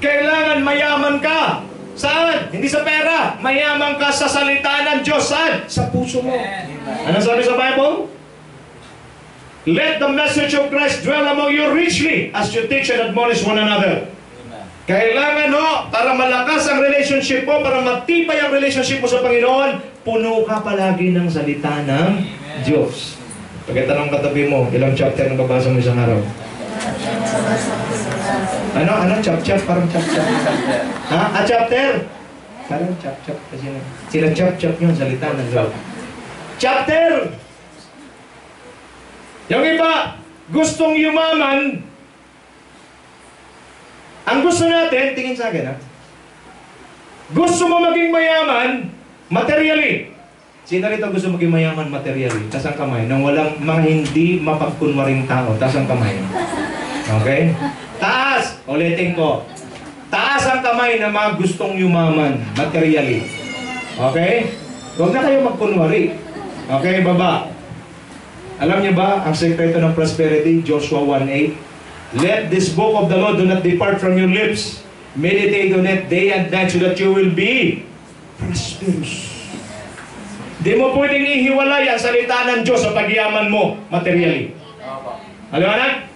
A: kailangan mayaman ka. Saan? Hindi sa pera. Mayaman ka sa salita ng Diyos. Saan? Sa puso mo. Ano sabi sa Bible? Let the message of Christ dwell among you richly as you teach and admonish one another. Kailangan para malakas ang relationship mo, para matibay ang relationship mo sa Panginoon, puno ka palagi ng salita ng Diyos. Pagkatanong katabi mo, ilang chapter na babasa mo isang araw? Ano? Chap-chap? Parang chap-chap. Ha? Chapter? Parang chap-chap. Kasi sila chap-chap yun, salita ng Diyos. Chapter! Yung iba, gustong yumaman. Ang gusto natin, tingin sa akin Gusto mo maging mayaman, materially. Sino rito gusto maging mayaman, materially? Taas ang kamay. Nang walang mga hindi mapagkunwaring tao. Taas ang kamay. Okay? Taas! Ulitin ko. Taas ang kamay na mga gustong yumaman, materially. Okay? Huwag na kayo magkunwari. Okay, baba. Alam niyo ba, ang sekreto ng prosperity, Joshua 1:8? Let this book of the law do not depart from your lips. Meditate on it day and night so that you will be prosperous. Di mo pwedeng ihiwalay ang salita ng Diyos sa pagyaman mo, materially. Alam?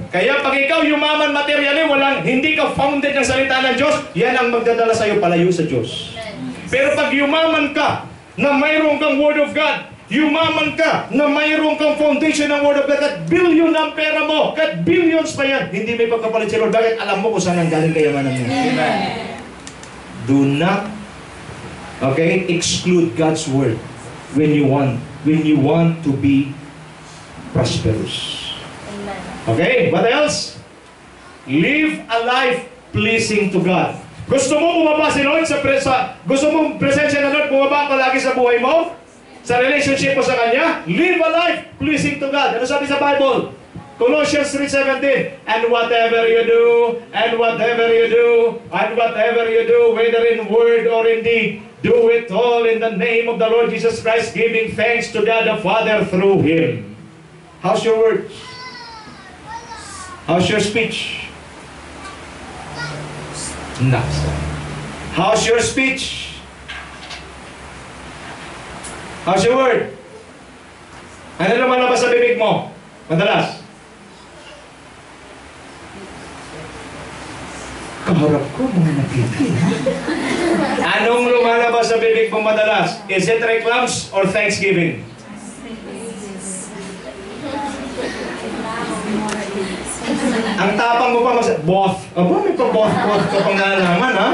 A: Kaya pag ikaw yumaman materially, hindi ka founded ng salita ng Diyos, yan ang magdadala sa iyo palayo sa Diyos. Pero pag yumaman ka na mayroon kang Word of God, yumaman ka na mayroon kang foundation ng Word of God, at billion ang pera mo, at billions pa yan, hindi may pagkapalit si Lord. Bakit? Alam mo kung saan ang galing kayamanan mo. Do not, exclude God's Word when you want to be prosperous. Okay, what else? Live a life pleasing to God. Gusto mo bumaba si Lord gusto mo presensya ng Lord bumaba palagi sa buhay mo? Sa relationship mo sa Kanya? Live a life pleasing to God. Ano sabi sa Bible? Colossians 3:17. And whatever you do, whether in word or in deed, do it all in the name of the Lord Jesus Christ, giving thanks to God the Father through Him. How's your words? How's your speech? Next. How's your speech? How's your word? Ano lumalabas sa bibig mo? Madalas. Kaharap ko, mga nakikin. Anong lumalabas sa bibig mo madalas? Is it reclams or thanksgiving? Ang tapang mo pa both. Aba, may pa-both ka pang nalalaman, ha?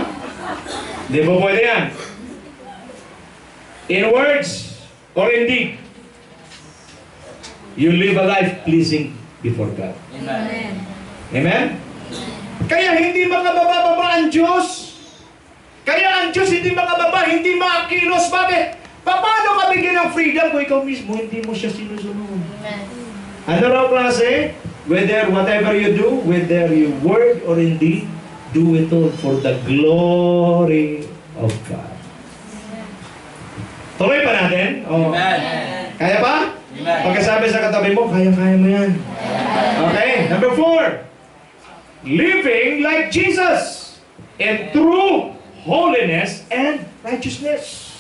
A: Di ba pwede yan? In words or in deed, you live a life pleasing before God.
B: Amen.
A: Amen? Kaya hindi makababa ang Diyos. Kaya ang Diyos hindi makababa, hindi makakilos. Bakit? Paano ka bigyan ng freedom kung ikaw mismo hindi mo siya sinusunod? Ano raw klase? Whatever you do, whether you word or in deed, do it all for the glory of God. Tuloy pa natin? Oh.
B: Amen.
A: Kaya pa?
B: Amen.
A: Pagkasabi sa katabi mo, kaya mo yan. Okay, number 4. Living like Jesus in true holiness and righteousness.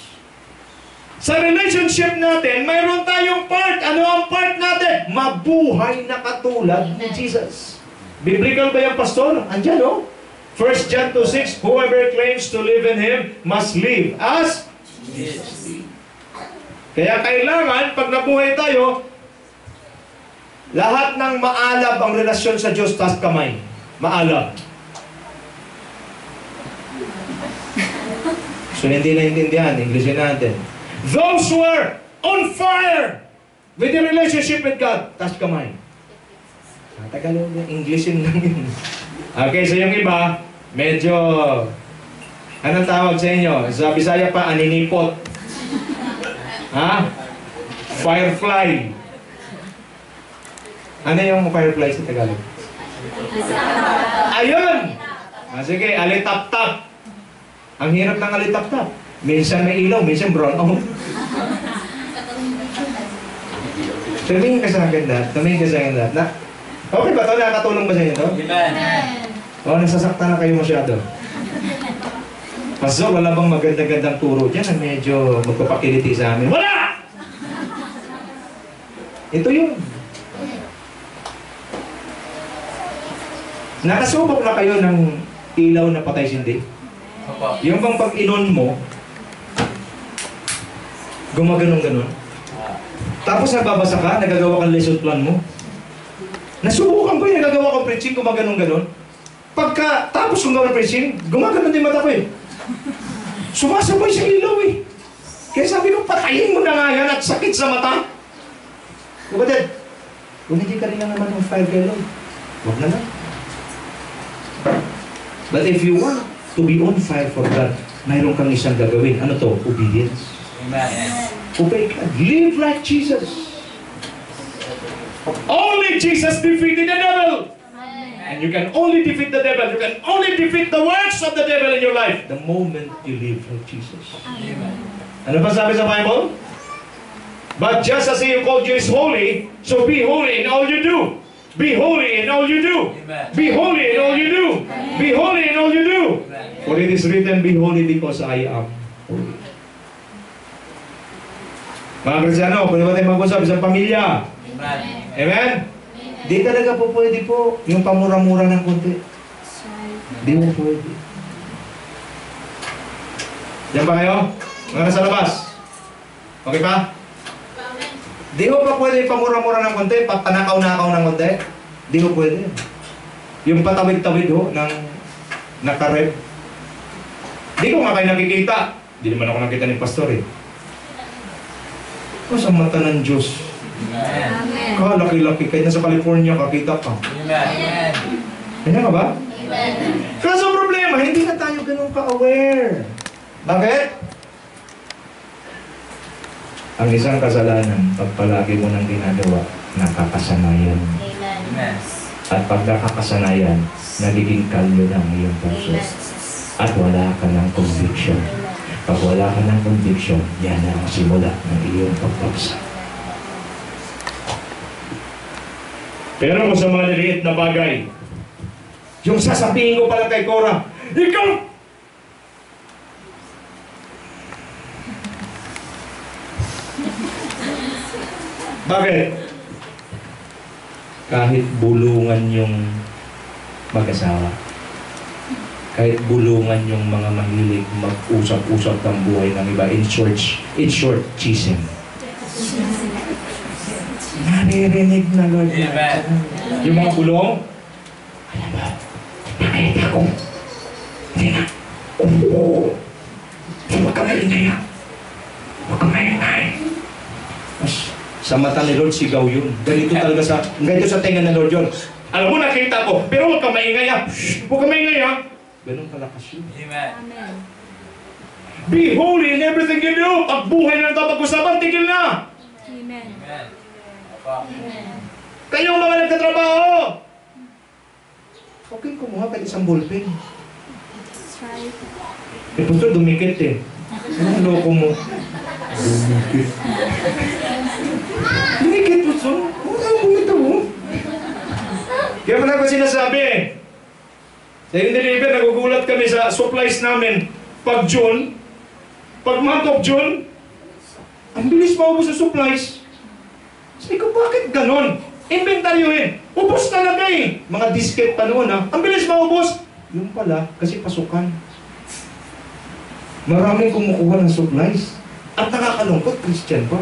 A: Sa relationship natin, mayroon tayong part. Ano ang part natin? Mabuhay na katulad ni Jesus. Biblical ba yung pastor? Andyan, no? 1 John 2:6, whoever claims to live in Him must live as
B: Yes.
A: Kaya kailangan, pag nabuhay tayo, lahat ng maalab ang relasyon sa Diyos, taas kamay. Maalab. So, hindi naintindihan. Englishin natin. Those who are on fire with the relationship with God, taas kamay. Tagalog na, Englishin lang yun. Okay, so yung iba, medyo, anong tawag sa inyo? Sa Bisaya pa, aninipot. Ha? Firefly. Ano yung firefly sa Tagalog? Ayun! Sige, alitap-tap. Ang hirap ng alitap-tap. Minsan may ilaw, minsan brown out. Tumingin ka sa akin lahat. Tumingin ka sa akin lahat. Okay ba ito? Nakatulong ba sa inyo ito?
B: Amen.
A: O, nasasaktan na kayo masyado. Pastor, wala bang maganda-gandang turo dyan na medyo magpapakiliti sa amin? Wala! Ito yun. Nakasubok na kayo ng ilaw na patay sindi?
B: Opo.
A: Yung bang pag inon mo, gumaganon-ganon. Tapos nagbabasa ka, nagagawa kang lesson plan mo. Nasubukan ko yung nagagawa kong preaching, gumaganon-ganon. Pagka tapos kong gawin preaching, gumaganon din mata ko eh. Sumasabay sa ilaw eh. Kaya sabi ko, patayin mo na nga yan at sakit sa mata. Kapatid, kung hindi ka rin na naman ng fire kay Lord, huwag na lang. But if you want to be on fire for God, mayroon kang isang gagawin. Ano to? Obedience.
B: Amen.
A: Obey God. Live like Jesus. Only Jesus defeated the devil. And you can only defeat the devil. You can only defeat the works of the devil in your life the moment you live like Jesus.
B: Amen.
A: Ano pa sabi sa Bible? But just as He who called you is holy, so be holy in all you do. Be holy in all you do.
B: Amen.
A: Be holy in all you do. Be holy in all you do.
B: Amen.
A: For it is written, be holy because I am holy. Mga Kristiano, pwede ba tayo mag-usap sa pamilya?
B: Amen.
A: Amen? Di talaga po pwede po yung pamura-mura ng konti. Di mo pwede. Diyan ba kayo? Mga nasa labas? Okay pa? Di mo pa pwede yung pamura-mura ng konti? Panakaw-nakaw ng konti? Di mo pwede. Yung patawid-tawid ho ng nakarep. Di ko nga kayo nakikita. Di naman ako nakita ni pastor eh. Sa mata ng Diyos.
B: Amen.
A: Laki-laki. Kahit nasa California, kakita ka.
B: Amen.
A: Kanya ka ba?
C: Amen.
A: Kaso problema, hindi na tayo ganun ka-aware. Bakit? Ang isang kasalanan, pag palagi mo nang ginagawa, nakakasanayan.
C: Amen.
B: Amen.
A: At pag nakakasanayan, nagiging kalyo na ang iyong puso. At wala ka ng conviction. Pag wala ka ng conviction, yan ang simula ng iyong pagbagsak. Pero kung sa mga liliit na bagay, yung sasabihin ko pala kay Cora, ikaw! Bakit? Kahit bulungan yung mag-asawa, kahit bulungan yung mga mahilig mag-usap-usap ng buhay ng iba, in short, chisem. Naririnig na Lord.
B: Amen.
A: Yung mga bulong, alam mo, nakita ko. Hindi na. Oo. Huwag ka maingay ha. Huwag ka maingay. Sa mata ni Lord, sigaw yun. Ganito talaga ganito sa tenga ni Lord yun. Alam mo, nakita ko, pero huwag ka maingay ha. Huwag ka maingay ha. Ganun kalakas yun.
B: Amen.
A: Be holy in everything you do. Pag buhay na ito, pag-usapan, tigil na.
B: Amen.
A: Kayong mga nagtatrabaho, okay, kumuha kayo isang ballpen. Eh, pastor, dumikit eh. Anong loko mo? Dumikit. Dumikit, pastor? Ano po ito? Kaya pala ko sinasabi eh. Sa in-deliver, nagugulat kami sa supplies namin. Pag June, pag month of June, ang bilis maubos sa supplies. Sabi ko, bakit ganon? Inventaryohin. Ubos talaga eh. Mga disket pa noon ha. Ang bilis maubos. Yung pala, kasi pasukan. Maraming kumukuha ng supplies. At nakakalungkot, Christian pa.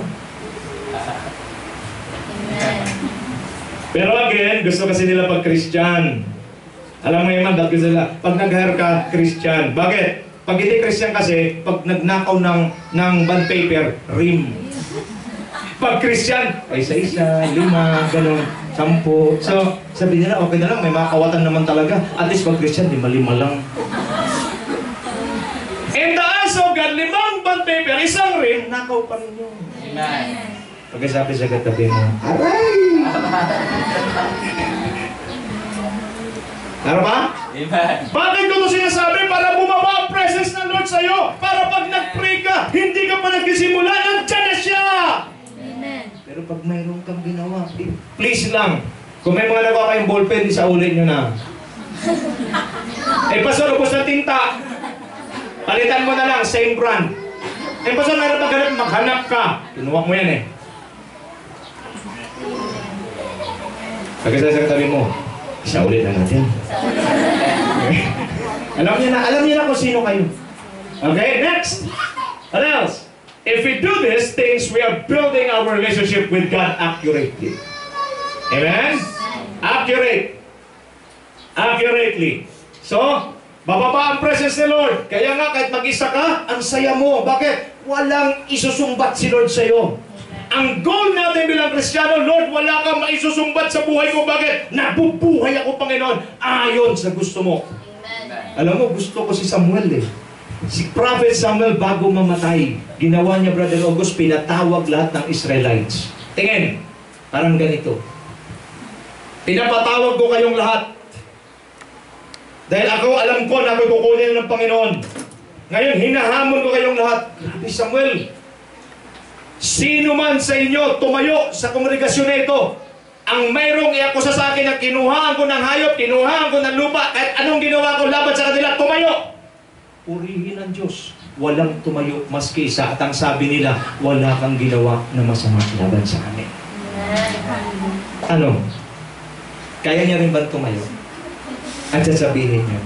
C: Amen.
A: Pero again, gusto kasi nila pag Christian. Alam mo naman, dahil sila, pag nag-hire ka, Christian. Bakit? Pag hindi Christian kasi, pag nagnakaw ng bond paper, rim. Pag Christian, ay isa-isa, 5, gano'n, 10. So, sabi nila, okay na lang, may mga kawatan naman talaga. At least pag Christian, 5 lang. In the eyes of God, 5 bond paper, isang rim, nakaw pa rin yun.
B: Amen.
A: Pagkasabi sa katabi mo, aray! Ano pa?
B: Amen.
A: Bakit ko ito sinasabi? Para bumaba ang presence ng Lord sa'yo. Para pag nag-pray ka, hindi ka pa nagsisimula, nandiyan na siya!
C: Amen.
A: Pero pag mayroon kang ginawa, please lang. Kung may mga nagawa kayong ballpen, isaulin nyo na. Eh, pastor, ubos na tinta. Palitan mo na lang, same brand. Eh, pastor, meron maghanap ka. Kinuha mo yan eh. Pagkasabi sa katabi mo, isaulin na natin. Alam niya na kung sino kayo. Okay, next. What else? If we do these things, we are building our relationship with God accurately. Amen? Accurately. So, bababa ang presence ni Lord. Kaya nga, kahit mag-isa ka, ang saya mo. Bakit? Walang isusumbat si Lord sa'yo. Ang goal natin bilang Kristiyano, Lord, wala kang maisusumbat sa buhay ko. Bakit? Nabubuhay ako, Panginoon, ayon sa gusto mo.
C: Amen.
A: Alam mo, gusto ko si Samuel eh. Si Prophet Samuel bago mamatay, ginawa niya, Brother August, pinatawag lahat ng Israelites. Tingin, parang ganito. Pinapatawag ko kayong lahat. Dahil ako, alam ko na ako'y kukunin ng Panginoon. Ngayon, hinahamon ko kayong lahat. Grabe, Samuel. Sino man sa inyo tumayo sa kongregasyon na ito, ang mayroong iakusa sa akin na kinuhaan ko ng hayop, kinuhaan ko ng lupa, kahit anong ginawa ko laban sa kanila, tumayo! Purihin ang Diyos. Walang tumayo maski isa. At ang sabi nila, wala kang ginawa na masama laban sa amin. Ano? Kaya niya rin ba tumayo? At sasabihin niyo,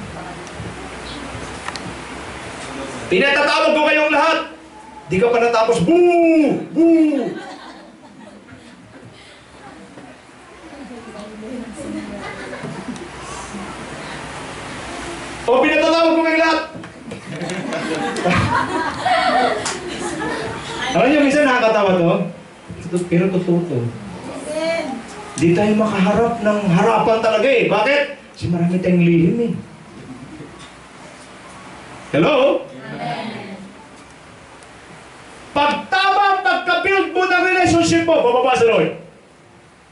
A: pinatatawag ko kayong lahat. Di ka pa natapos, boo! Boo! O pinatatawag ko kayong lahat. Alam niyo, minsan nakakatawa to. Pero totoo to. Di tayo makaharap ng harapan talaga eh. Bakit? Kasi marami tayong lihim eh. Hello? Pagtama, pagka-build mo ng relationship mo, bababa si Lord.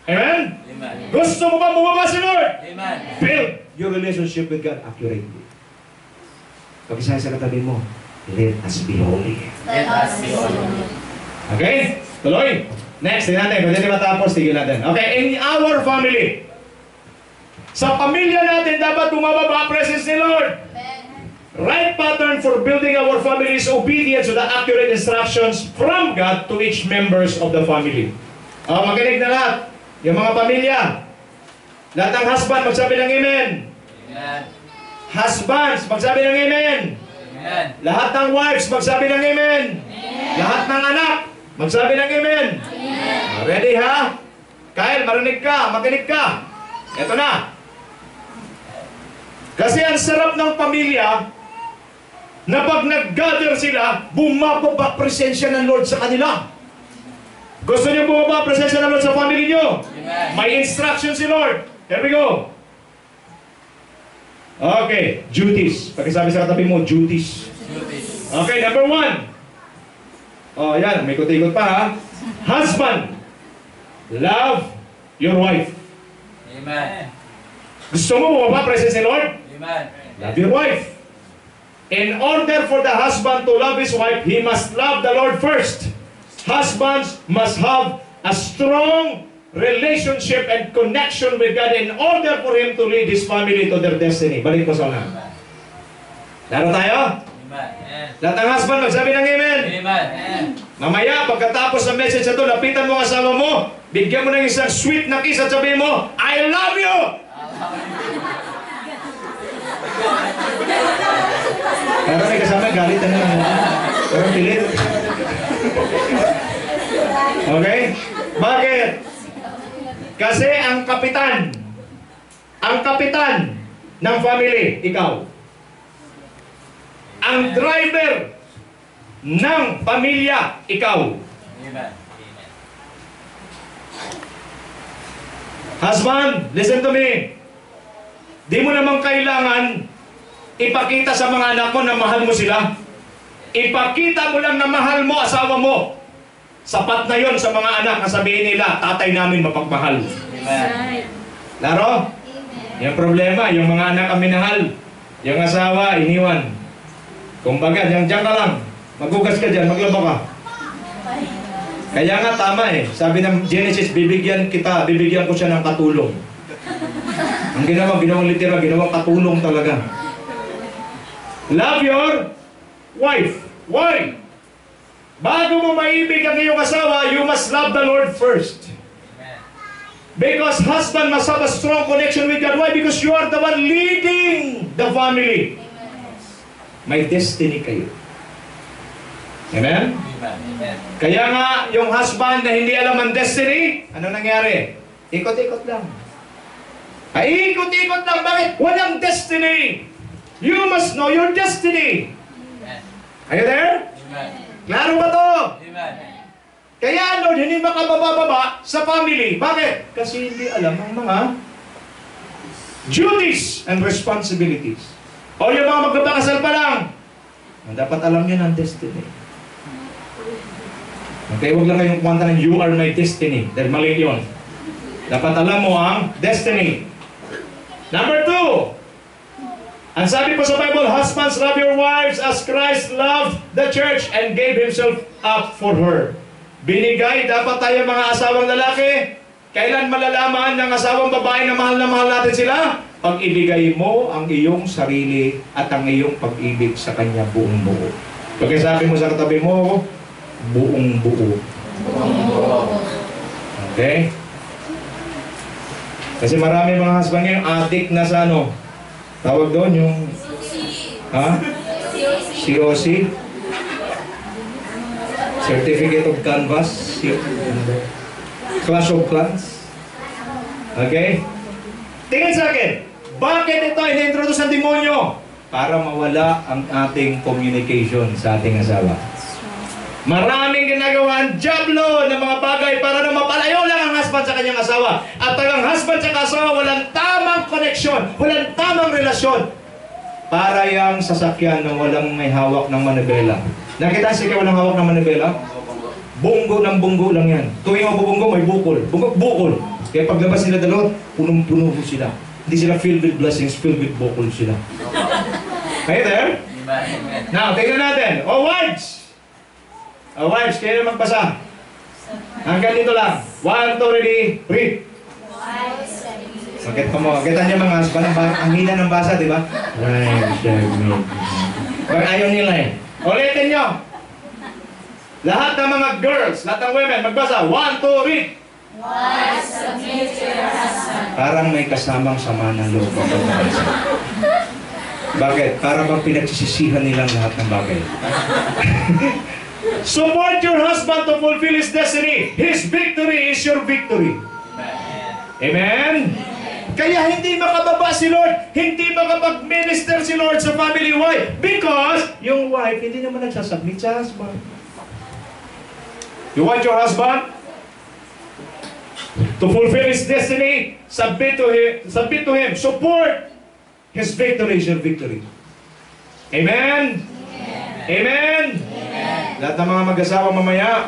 A: Amen?
D: Amen.
A: Gusto mo ba bumaba si Lord?
D: Amen.
A: Build your relationship with God accurately. Pag-isaya sa katabi mo, let us be holy.
D: Let us be holy.
A: Okay? Tuloy. Next, tingnan natin. Kung hindi matapos, tigil natin. Okay, in our family. Sa pamilya natin, dapat bumababa presence ni Lord. Right pattern for building our family is obedience to the accurate instructions from God to each members of the family. Makinig na lahat. Yung mga pamilya. Lahat ng husband, magsabi ng amen.
D: Amen.
A: Husbands, magsabi ng amen.
D: Amen.
A: Lahat ng wives, magsabi ng amen. Lahat ng anak, magsabi ng amen. Ready ha? Kyle, marinig ka, makinig ka. Ito na. Kasi ang sarap ng pamilya na pag nag-gather sila, bumababa presensya ng Lord sa kanila. Gusto niyo bumaba presensya ng Lord sa family niyo?
D: Amen.
A: May instruction si Lord. Here we go. Okay, duties. Pakisabi sa katabi mo, duties. Okay, number 1. Oh, yan. May ikot-ikot pa ha. Husband, love your wife.
D: Amen.
A: Gusto mo bumaba presence ni Lord?
D: Amen.
A: Love your wife. In order for the husband to love his wife, he must love the Lord first. Husbands must have a strong relationship and connection with God in order for him to lead his family to their destiny. Balik ko sa una. Laro tayo?
D: Amen.
A: Lahat ng husband, magsabi ng amen.
D: Amen.
A: Mamaya, pagkatapos ng message na ito, lapitan mo ang asawa mo, bigyan mo ng isang sweet na kiss at sabihin mo, I love you! Pero may kasama, galit na naman. Pero pilit. Okay? Bakit? Kasi ang kapitan ng family, ikaw. Ang driver ng pamilya, ikaw.
D: Amen.
A: Husband, listen to me. Di mo naman kailangan ipakita sa mga anak mo na mahal mo sila. Ipakita mo lang na mahal mo asawa mo. Sapat na yon sa mga anak na sabihin nila, tatay namin mapagmahal.
D: Amen.
A: Laro? Yung problema, yung mga anak ang minahal. Yung asawa, iniwan. Kumbaga, diyan ka lang. Magugas ka dyan, maglaba ka. Kaya nga tama eh. Sabi ng Genesis, bibigyan ko siya ng katulong. Ang ginawang litera, ginawang katulong talaga. Love your wife. Why? Bago mo maibig ang iyong asawa, you must love the Lord first. Because husband must have a strong connection with God. Why? Because you are the one leading the family. May destiny kayo. Amen?
D: Amen.
A: Kaya nga, yung husband na hindi alam ang destiny, ano nangyari? Ikot-ikot lang. Ay, ikot-ikot lang. Bakit? Walang destiny. You must know your destiny. Are you there?
D: Amen.
A: Klaro ba to?
D: Amen.
A: Kaya Lord, hindi makababa sa family. Bakit? Kasi hindi alam ang mga duties and responsibilities. O yung mga magpapakasal pa lang. Dapat alam nyo ng destiny. Okay, huwag lang kayong kumanta ng you are my destiny. Dahil mali yun. Dapat alam mo ang destiny. Number 2. Ang sabi po sa Bible, husbands, love your wives as Christ loved the church and gave Himself up for her. Binigay, dapat tayo mga asawang lalaki. Kailan malalaman ng asawang babae na mahal natin sila? Pag ibigay mo ang iyong sarili at ang iyong pag-ibig sa Kanya buong buo. Pag sabi mo sa katabi mo, buong buo. Okay? Kasi marami mga husband ngayon, addict na sa ano? Tawag doon yung... Ha? COC? Certificate of Canvas? Clash of Clans? Okay? Tingin sa akin, bakit ito in-introduce ng demonyo? Para mawala ang ating communication sa ating asawa. Maraming ginagawa ang jablo ng mga bagay para na mapalayo lang ang husband sa kanyang asawa. At ang husband sa asawa, walang tamang connection, walang tamang relasyon. Para yung sasakyan na walang may hawak ng manibela. Nakita siya walang hawak ng manibela? Bunggo ng bunggo lang yan. Tuwing mabubunggo, may bukol. Bukol. Kaya paglabas nila dalawa, punong-puno sila. Hindi sila filled with blessings, filled with bukol sila. Okay there? Now, tingnan natin. Wives! Wives, kayo na magbasa. Hanggang dito lang. 1, 2, ready, read. Makita mo, kita niyo mga husband, ang hina ng basa, di ba? Wives, ayaw nila eh. Ulitin nyo. Lahat ng mga girls, lahat ng women, magbasa. 1, 2, read.
B: Wives, submit to your husband.
A: Parang may kasamang sama ng loob. Bakit? Para bang pinagsisisihan nilang lahat ng bagay. Support your husband to fulfill his destiny. His victory is your victory. Amen? Kaya hindi makababa si Lord, hindi makapag-minister si Lord sa family. Why? Because yung wife hindi naman nagsasubmit sa husband. You want your husband to fulfill his destiny? Submit to him. Support his victory is your victory. Amen? Amen? Lahat ng mga mag-asawa mamaya,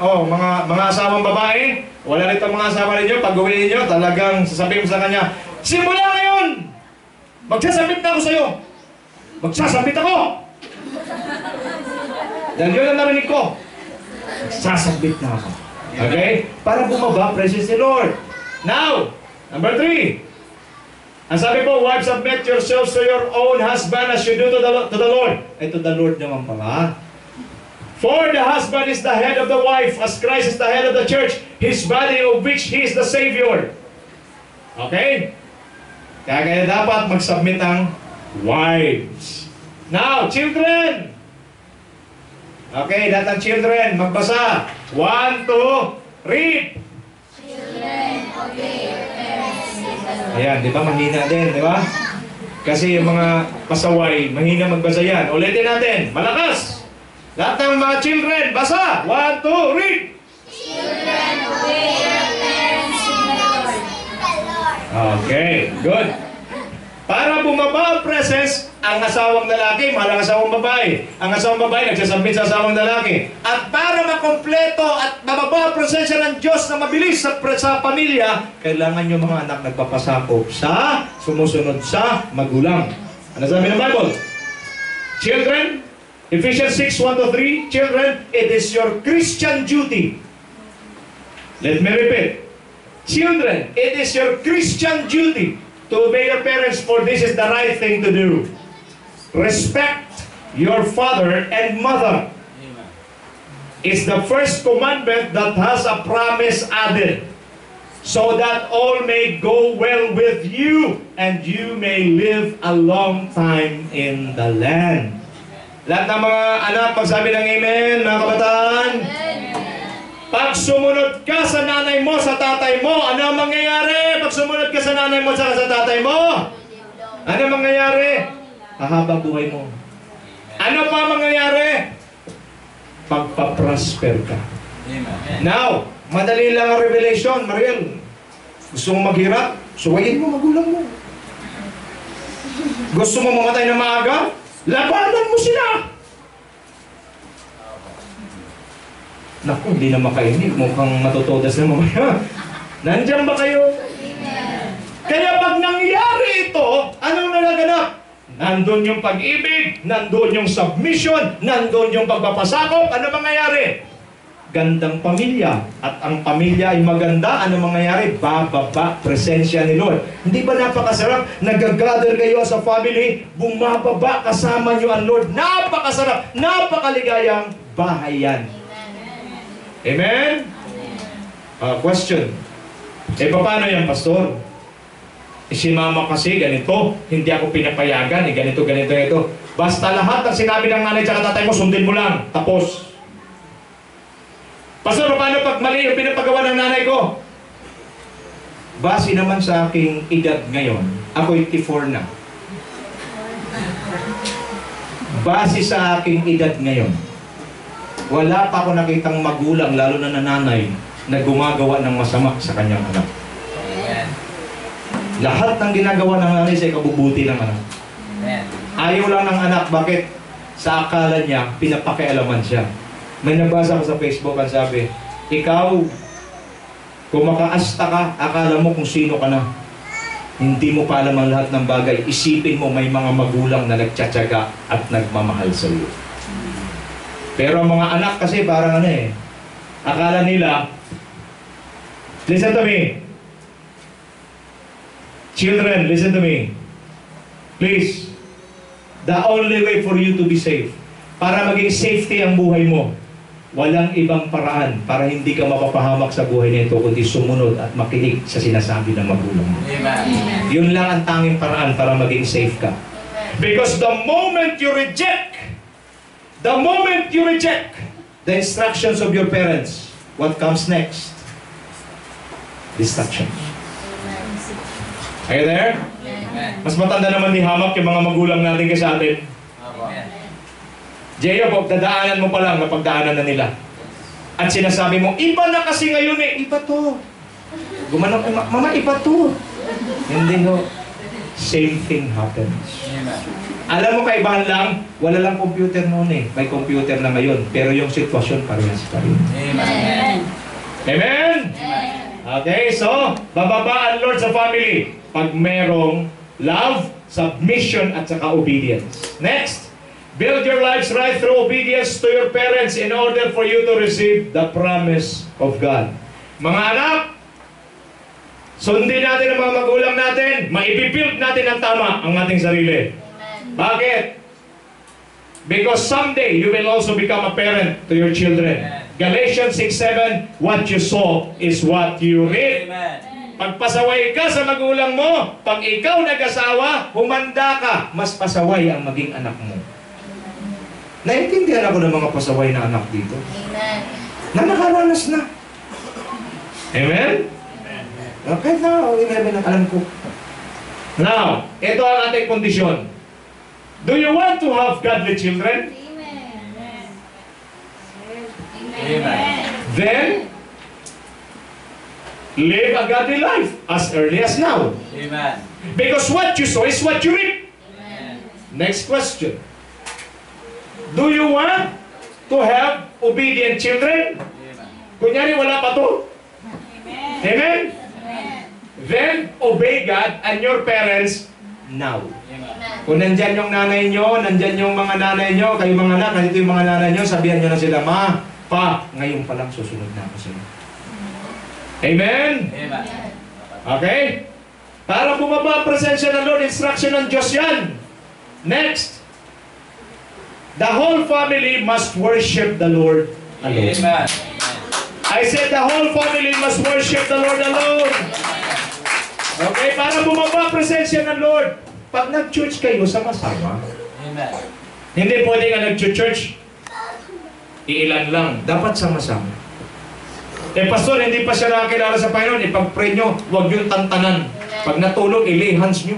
A: mga asawang babae, wala rito mga asawa ninyo, pag-uwi ninyo, talagang sasabihin mo sa kanya, simula ngayon, magsasabit na ako sa'yo. Magsasabit ako. Dahil yun ang narinig ko. Magsasabit na ako. Okay? Para bumaba, precious the Lord. Now, number 3. Ang sabi po, wives, submit yourselves to your own husband as you do to the Lord. To the Lord naman pala. For the husband is the head of the wife, as Christ is the head of the church, his body of which he is the Savior. Okay? Kaya dapat mag-submit ang wives. Now, children. Okay, lahat ng children, magbasa. 1, 2, read.
B: Children, obey your parents.
A: Ayan, di ba? Mahina din, di ba? Kasi yung mga pasaway, mahina magbasa yan. Ulitin natin. Malakas! Lahat ng mga children, basa! 1, 2, read!
B: Children, obey your parents in the Lord.
A: Okay, good. Para bumaba ang presence, ang asawang lalaki, mahal ang asawang babae. Ang asawang babae, nagsasubmit sa asawang lalaki. At para makompleto at mababa ang presensya ng Diyos na mabilis sa pamilya, kailangan yung mga anak nagpapasakop sa sumusunod sa magulang. Ano sabi ng Bible? Children, Ephesians 6, 1-3, children, it is your Christian duty. Let me repeat. Children, it is your Christian duty to obey your parents, for this is the right thing to do. Respect your father and mother. It's the first commandment that has a promise added, so that all may go well with you, and you may live a long time in the land. Lahat ng mga anak, pagsabi ng amen, mga kabataan. Pag sumunod ka sa nanay mo, sa tatay mo, ano ang mangyayari? Pag sumunod ka sa nanay mo, sa tatay mo, ano ang mangyayari? Hahaba buhay mo. Ano pa mangyayari? Pagpaprosper ka. Now, madali lang ang revelation, Mariel. Gusto mo maghirap? Suwayin mo magulang mo. Gusto mo mamatay na maaga? Labanan mo sila. Naku, hindi na makainig. Mukhang matutodas na mamaya. Nandiyan ba kayo? Kaya pag nangyari ito, anong nalaganap? Nandun yung pag-ibig, nandun yung submission, nandun yung pagpapasakop. Ano mangyayari? Gandang pamilya. At ang pamilya ay maganda. Ano mangyayari? Bababa, presensya ni Lord. Hindi ba napakasarap? Nag-gather kayo sa family, bumababa, kasama nyo ang Lord. Napakasarap, napakaligayang bahay yan. Amen? Question. Paano yan, Pastor? Si mama kasi ganito, hindi ako pinapayagan, ganito. Basta lahat ng sinabi ng nanay at tatay mo, sundin mo lang. Tapos. Pastor, paano pag mali yung pinapagawa ng nanay ko? Base naman sa aking edad ngayon, ako 84 na. Base sa aking edad ngayon, wala pa ako nakitang magulang, lalo na nanay, na gumagawa ng masama sa kanyang anak.
D: Amen.
A: Lahat ng ginagawa ng nanay sa ikabubuti ng anak.
D: Amen.
A: Ayaw lang ng anak, bakit? Sa akala niya, pinapakialaman siya. May nabasa ko sa Facebook, ang sabi, ikaw, kung makaasta ka, akala mo kung sino ka na. Hindi mo pa alam ang lahat ng bagay. Isipin mo may mga magulang na nagtsatsaga at nagmamahal sa iyo. Pero ang mga anak kasi parang akala nila, listen to me. Children, listen to me. Please, the only way for you to be safe, para maging safety ang buhay mo, walang ibang paraan para hindi ka mapapahamak sa buhay nito, kundi sumunod at makinig sa sinasabi ng magulang mo.
D: Amen.
A: Yun lang ang tanging paraan para maging safe ka. Because the moment you reject the instructions of your parents, what comes next? Destruction. Are you there?
D: Amen.
A: Mas matanda naman ni hamak yung mga magulang natin kaysa atin.
D: Amen.
A: Jacob, dadaanan mo pa lang na pagdaanan na nila. At sinasabi mo, iba na kasi ngayon iba to. Gumanap, mama, iba to. Hindi no. Same thing happens.
D: Amen.
A: Alam mo, kaibahan lang, wala lang computer noon May computer na ngayon, pero yung sitwasyon parehas pa rin.
D: Amen.
A: Amen? Okay, so, bababa ang Lord sa family pag merong love, submission, at saka obedience. Next, build your lives right through obedience to your parents in order for you to receive the promise of God. Mga anak, sundin natin ang mga magulang natin, maipibuild natin ang tama ang ating sarili. Bakit? Because someday you will also become a parent to your children. Galatians 6:7, what you sow is what you reap.
D: Amen.
A: Pag pasaway ka sa magulang mo, pag ikaw nag-asawa, humanda ka, mas pasaway ang maging anak mo. Naintindihan ako ng mga pasaway na anak dito.
B: Amen.
A: Na nakaranas na. Amen? Okay na, 11 ang alam ko. Now, ito ang ating kondisyon. Do you want to have godly children?
D: Amen.
A: Then, live a godly life as early as now.
D: Amen.
A: Because what you sow is what you reap.
D: Amen.
A: Next question. Do you want to have obedient children?
D: Amen.
A: Kunyari, wala pa to. Amen? Then, obey God and your parents now.
D: Amen.
A: Kung nandyan yung nanay nyo, nandyan yung mga nanay nyo, kayo mga anak, nandito yung mga nanay nyo, sabihan nyo na sila, ma, pa, ngayon pa lang susunod na ako sa'yo. Amen?
D: Amen.
A: Okay? Para bumaba ang presensya ng Lord, instruction ng Diyos yan. Next, the whole family must worship the Lord alone.
D: Amen.
A: I said the whole family must worship the Lord alone. Okay? Para bumaba ang presensya ng Lord, pag nag-church kayo, sama-sama.
D: Amen.
A: Hindi pwede nga nag-church, iilan lang. Dapat sama-sama. Pastor, hindi pa siya nakakilala sa Panginoon. Pag-pray nyo, huwag yung tantanan. Pag natulog, ilay hands nyo.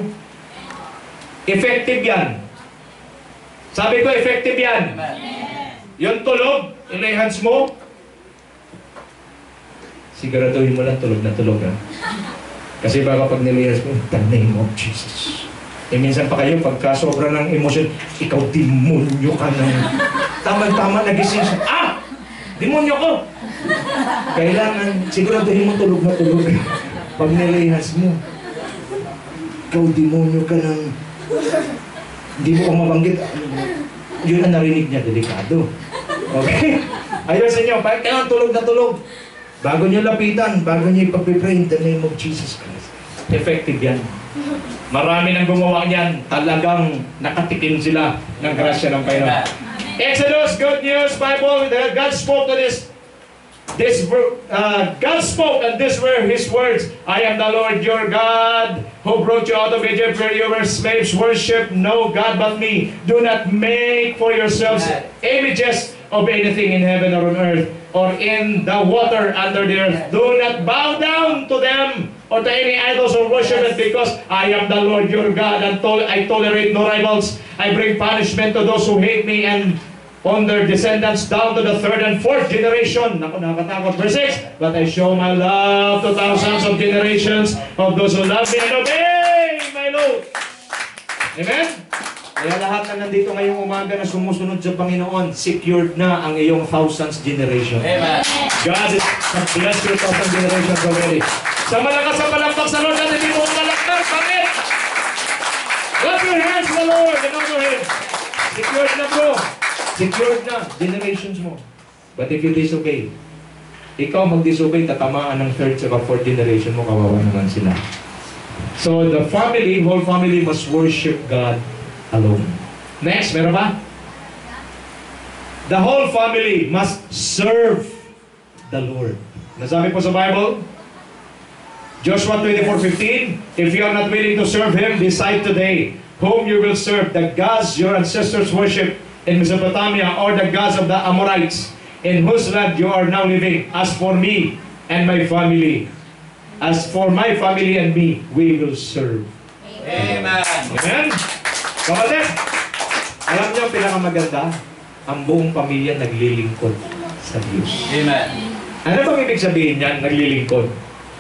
A: Effective yan. Sabi ko, effective yan.
D: Amen.
A: Yung tulog, ilay hands mo. Siguraduhin mo lang, tulog na tulog ha. Kasi baka pag nilay hands mo, in the name of Jesus. Minsan pa kayo, pagka sobra ng emosyon, ikaw demonyo ka ng tama-tama nagising siya. Ah! Demonyo ko! Kailangan, siguraduhin mo tulog na tulog. Pag nilihas mo, ikaw demonyo ka ng... Hindi mo ko mabanggit. Yun ang narinig niya, delikado. Okay? Ayun sa inyo, kailangan tulog na tulog. Bago niyo lapitan, bago niyo ipag-pray in the name of Jesus Christ. Effective yan. Marami nang gumawa niyan, talagang nakatikim sila ng grasya ng Panginoon. Exodus, good news, Bible, God spoke to God spoke, and these were His words. I am the Lord your God, who brought you out of Egypt where you were slaves. Worship no God but me. Do not make for yourselves images of anything in heaven or on earth, or in the water under the earth. Do not bow down to them or to any idols or worship it, because I am the Lord your God, and I tolerate no rivals. I bring punishment to those who hate me, and on their descendants down to the third and fourth generation. Naku, nakakatakot. Verse 6, but I show my love to thousands of generations of those who love me and obey my Lord. Amen? Kaya lahat na nandito ngayong umaga na sumusunod sa Panginoon, secured na ang iyong thousands generation.
D: Amen.
A: God has blessed your thousand generations already. Sa malakas sa palakpak sa Lord, at hindi mo malakpak. Bakit? Clap your hands to the Lord and honor Him. Secured na bro. Secured na, generations mo. But if you disobey, ikaw mag-disobey, tatamaan ng third at fourth generation mo, kawawa naman sila. So the family, whole family must worship God alone. Next, meron ba? The whole family must serve the Lord. Nasabi po sa Bible, Joshua 24:15, if you are not willing to serve Him, decide today whom you will serve, the gods your ancestors worship in Mesopotamia, or the gods of the Amorites, in whose land you are now living. As for me and my family, as for my family and me, we will serve.
D: Amen.
A: Amen? Kapatid, alam niyo ang pinakamaganda, ang buong pamilya naglilingkod sa Diyos.
D: Amen.
A: Ano bang ibig sabihin niyan, naglilingkod?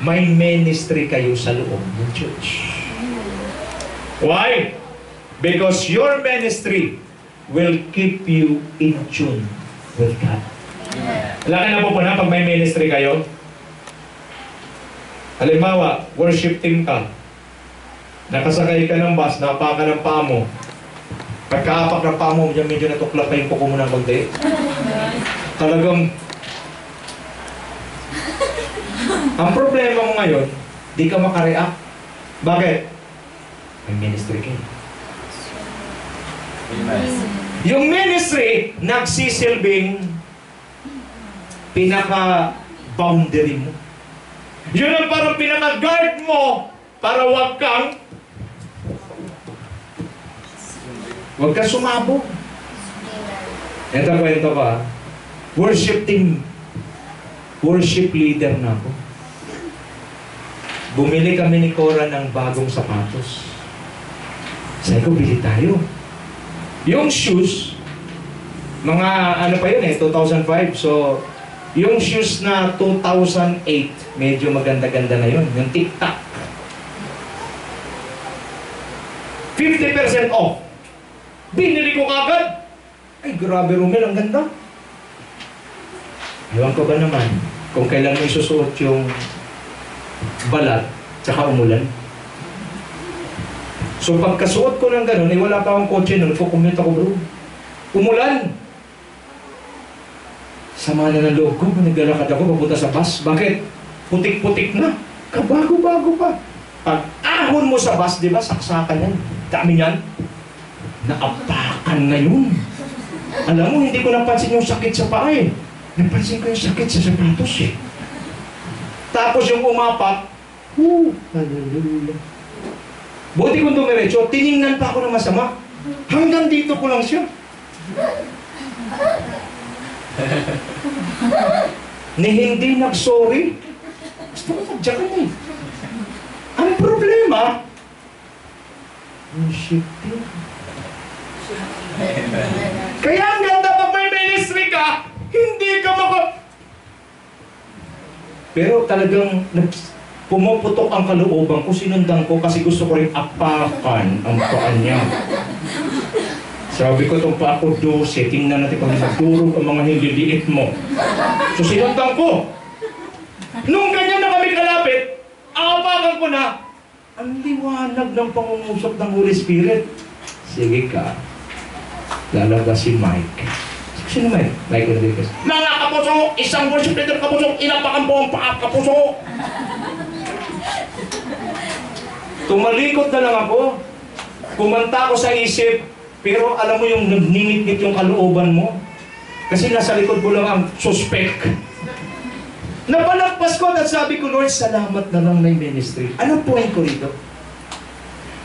A: May ministry kayo sa loob ng church. Why? Because your ministry will keep you in tune with God. Laki na po na pag may ministry kayo. Halimbawa, worship team ka. Nakasakay ka ng bus, napaka ng paa mo. Pagkaapak ng paa mo, medyo natuklap pa yung kuko mo ng konti. Talagang, ang problema mo ngayon, di ka makareact. Bakit? May ministry kayo.
D: Amen.
A: Yung ministry, nagsisilbing pinaka-boundary mo. Yun ang parang pinaka-guard mo para huwag kang sumabog. Ito kwento ba? Worship team. Worship leader na ako. Bumili kami ni Cora ng bagong sapatos. Sabi ko, bili tayo. Yung shoes, mga ano pa yun 2005. So, yung shoes na 2008, medyo maganda-ganda na yun. Yung TikTok. 50% off. Binili ko kagad. Ay, grabe Romel, ang ganda. Ewan ko ba naman, kung kailan mo isusuot yung balat, tsaka umulan. So pagkasuot ko ng gano'n, wala pa akong kotse nun, nagko-commute ako bro. Umulan! Sama na ng loob ko, naglalakad ako, papunta sa bus. Bakit? Putik-putik na. Kabago-bago pa. Pag ahon mo sa bus, di ba, saksakan yan. Dami yan. Naapakan na yun. Alam mo, hindi ko napansin yung sakit sa paa eh. Napansin ko yung sakit sa sapatos eh. Tapos yung umapak, hallelujah. Buti kong dumiretso, tiningnan pa ako ng masama. Hanggang dito ko lang siya. Ni hindi nag-sorry. Gusto ko nagjakan eh. Ang problema, worship team. Kaya ang ganda pag may ministry ka, hindi ka Pero talagang pumuputok ang kalooban ko, sinundan ko kasi gusto ko rin apakan ang paan niya. Sabi ko itong pa ako 12, tingnan natin kung nagturog ang mga hindi liit mo. So sinundan ko. Nung ganyan na kami kalapit, aapakan ko na, ang liwanag ng pangungusap ng Holy Spirit. Sige ka, lalabas si Mike. Sino Mike? Mike Rodriguez. Mga kapuso, isang worship leader kapuso, inapakan po ang paa kapuso. Tumalikot na lang ako. Kumanta ko sa isip, pero alam mo yung nangingit-ngit yung kalooban mo. Kasi nasa likod mo lang ang suspect. Napalagpas ko at sabi ko, Lord, salamat na lang may ministry. Anong point ko rito?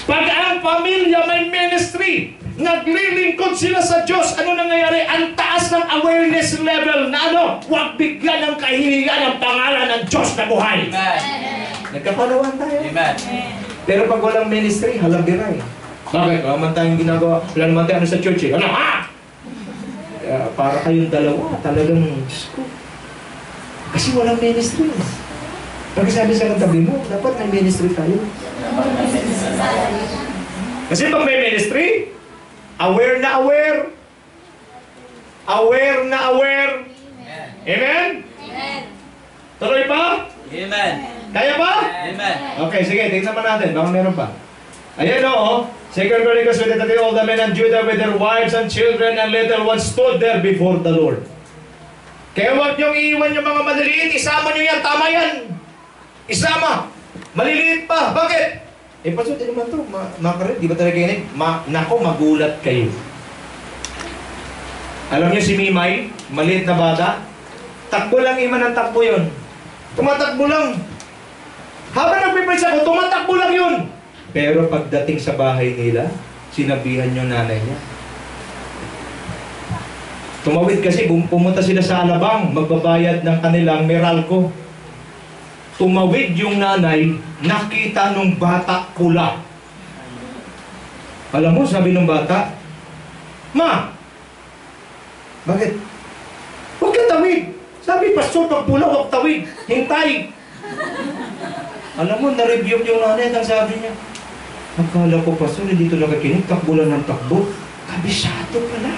A: Pag ang pamilya may ministry, naglilingkod sila sa Diyos, ano nangyayari? Ang taas ng awareness level na ano? Huwag bigyan ng kahihiyan ang pangalan ng Diyos na buhay.
D: Amen.
A: Nagkapalawan tayo.
D: Amen.
A: Pero pag walang ministry, halabiray. Bakit? Wala man tayong ginagawa. Wala naman tayo ano sa church eh. Ano ha? Para kayong dalawa, talagang Diyos ko. Kasi walang ministry. Pag sabi sa katabi mo, dapat may ministry tayo. Kasi pag may ministry, aware na aware. Aware na aware. Amen?
B: Amen.
A: Tuloy pa?
D: Amen.
A: Kaya pa?
D: Amen.
A: Okay, sige, tingnan pa natin. Baka meron pa. Ayan o, 2 Chronicles 23, all the men of Judah with their wives and children and little ones stood there before the Lord. Kaya huwag niyong iiwan yung mga maliliit, isama niyo yan, tama yan. Isama. Maliliit pa. Bakit? Eh, pasok, di naman ito. Makarit, di ba talaga yun? Nako, magulat kayo. Alam niyo si Mimay, maliit na bata, takbo lang iman ang takbo yun. Tumatakbo lang. Habang nagpipreach ako, tumatakbo lang yun. Pero pagdating sa bahay nila, sinabihan yung nanay niya. Tumawid kasi, pumunta sila sa Alabang, magbabayad ng kanilang Meralco. Tumawid yung nanay, nakita nung bata pula. Alam mo, sabi nung bata, Ma! Bakit? Huwag kang tawid! Sabi, Pastor, pag pula, huwag tawid! Hintay! Alam mo, na-review yung nanay at ang sabi niya, akala ko, Pastor, hindi ito nakakinig, takbo lang ng takbo. Kabisado pala.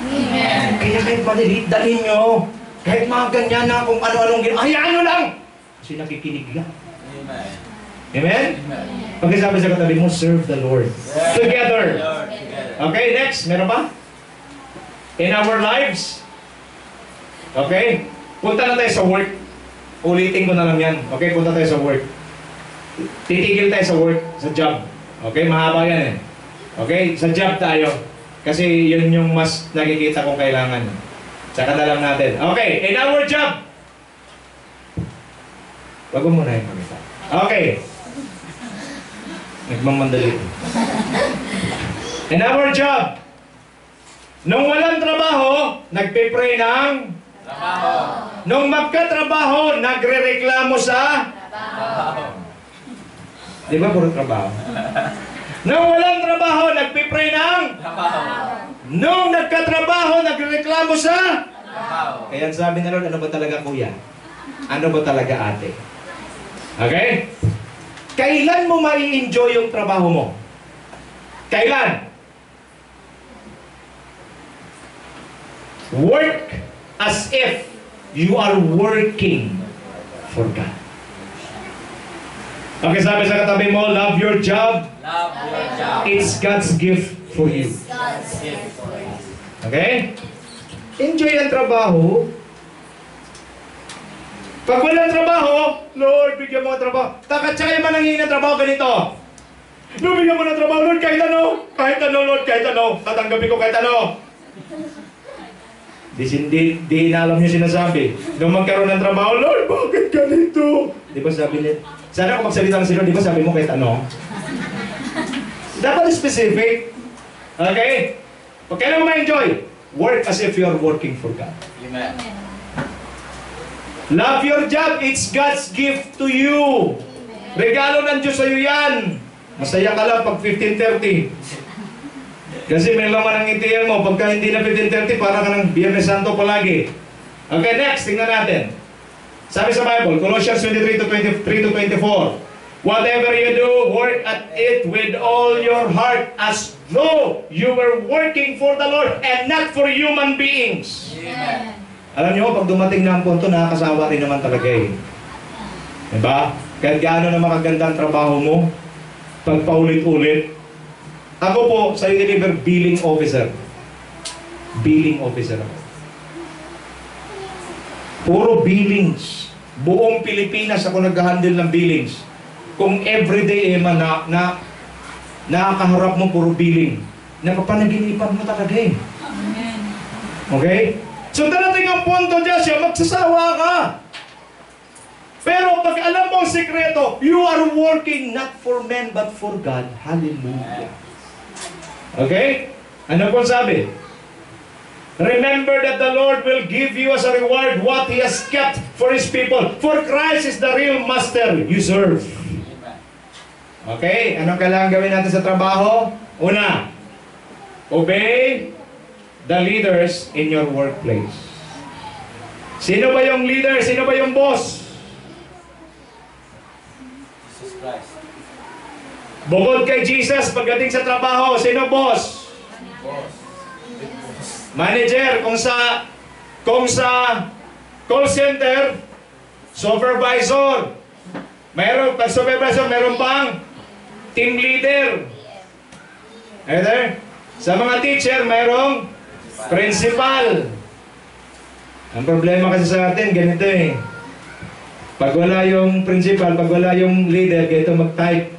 B: Amen.
A: Kaya kahit maliliit, dalhin nyo. Kahit mga ganyan na kung ano-anong ginawa, hayaan nyo lang! Kasi nakikinig lang.
D: Amen.
A: Amen?
D: Amen.
A: Pagkasabi sa katabi mo, serve the Lord. Together.
D: Lord, together.
A: Okay, next. Meron ba? In our lives. Okay? Punta na tayo sa work. Ulitin ko na lang yan. Okay, punta tayo sa work. Titigil tayo sa work, sa job. Okay, mahaba yan eh. Okay, sa job tayo. Kasi yun yung mas nakikita kong kailangan. Tsaka na lang natin. Okay, in our job. Wag mo muna yung pagkita. Okay. Nagmamandali. In our job. Nung walang trabaho, nagpe-pray ng
D: Trabaho.
A: nung magkatrabaho, nagre-reklamo sa
D: Trabaho.
A: di ba puro trabaho? Nung walang trabaho, nagpe-pray ng
D: Trabaho.
A: nung nagkatrabaho, nagre-reklamo sa
D: Trabaho.
A: kaya sabi na Lord, ano ba talaga kuya? Ano ba talaga ate? Okay? Kailan mo mai-enjoy yung trabaho mo? Kailan? Work as if you are working for God. Okay, sabi sa katabi mo, love your job.
D: Love your job.
A: It's God's gift for you.
B: God's gift for you.
A: Okay? Enjoy ang trabaho. Pag walang trabaho, Lord, bigyan mo ng trabaho. Tsaka yung manangingin ng trabaho ganito. Lord, bigyan mo ng trabaho, Lord, kahit ano. Kahit ano, Lord, kahit ano. Tatanggapin ko kahit ano. Di inalam niyo sinasabi. Nung magkaroon ng trabaho, Lord, bakit ganito? Di ba sabi niya, sana kung magsalita ng sila, di ba sabi mo kahit ano? Dapat specific. Okay? Pag kailan mo ma-enjoy, work as if you are working for God.
D: Amen.
A: Love your job. It's God's gift to you. Regalo ng Diyos sa'yo yan. Masaya ka lang pag 15:30. Kasi may laman ang itiyan mo. Pagka hindi na 15:30, para ka ng Biyernes Santo palagi. Okay, next. Tingnan natin. Sabi sa Bible, Colossians 23:23-24. Whatever you do, work at it with all your heart as though you were working for the Lord and not for human beings.
D: Amen.
A: Alam niyo, pag dumating na ang punto, nakakasawa rin naman talaga eh. Diba? Kahit gaano na makaganda ang trabaho mo, pag paulit-ulit. Ako po, sa Unilever, billing officer. Billing officer ako. Puro billings. Buong Pilipinas ako nag-handle ng billings. Kung everyday nakakaharap mo puro billing, napapanaginipan mo talaga eh. Okay? So darating ang punto dyan siya, magsasawa ka. Pero pag alam mo ang sikreto, you are working not for men but for God. Hallelujah. Okay? Ano po sabi? Remember that the Lord will give you as a reward what He has kept for His people. For Christ is the real master you serve. Okay? Anong kailangan gawin natin sa trabaho? Una, obey the leaders in your workplace. Sino ba yung leader? Sino ba yung boss?
D: Jesus Christ.
A: Bukod kay Jesus, pagdating sa trabaho, sino boss?
D: Boss.
A: Manager. Kung sa call center, supervisor. Pag supervisor, meron pang team leader. Either. Sa mga teacher, mayroong principal. Ang problema kasi sa atin, ganito eh. Pag wala yung principal, pag wala yung leader, ganito mag-type.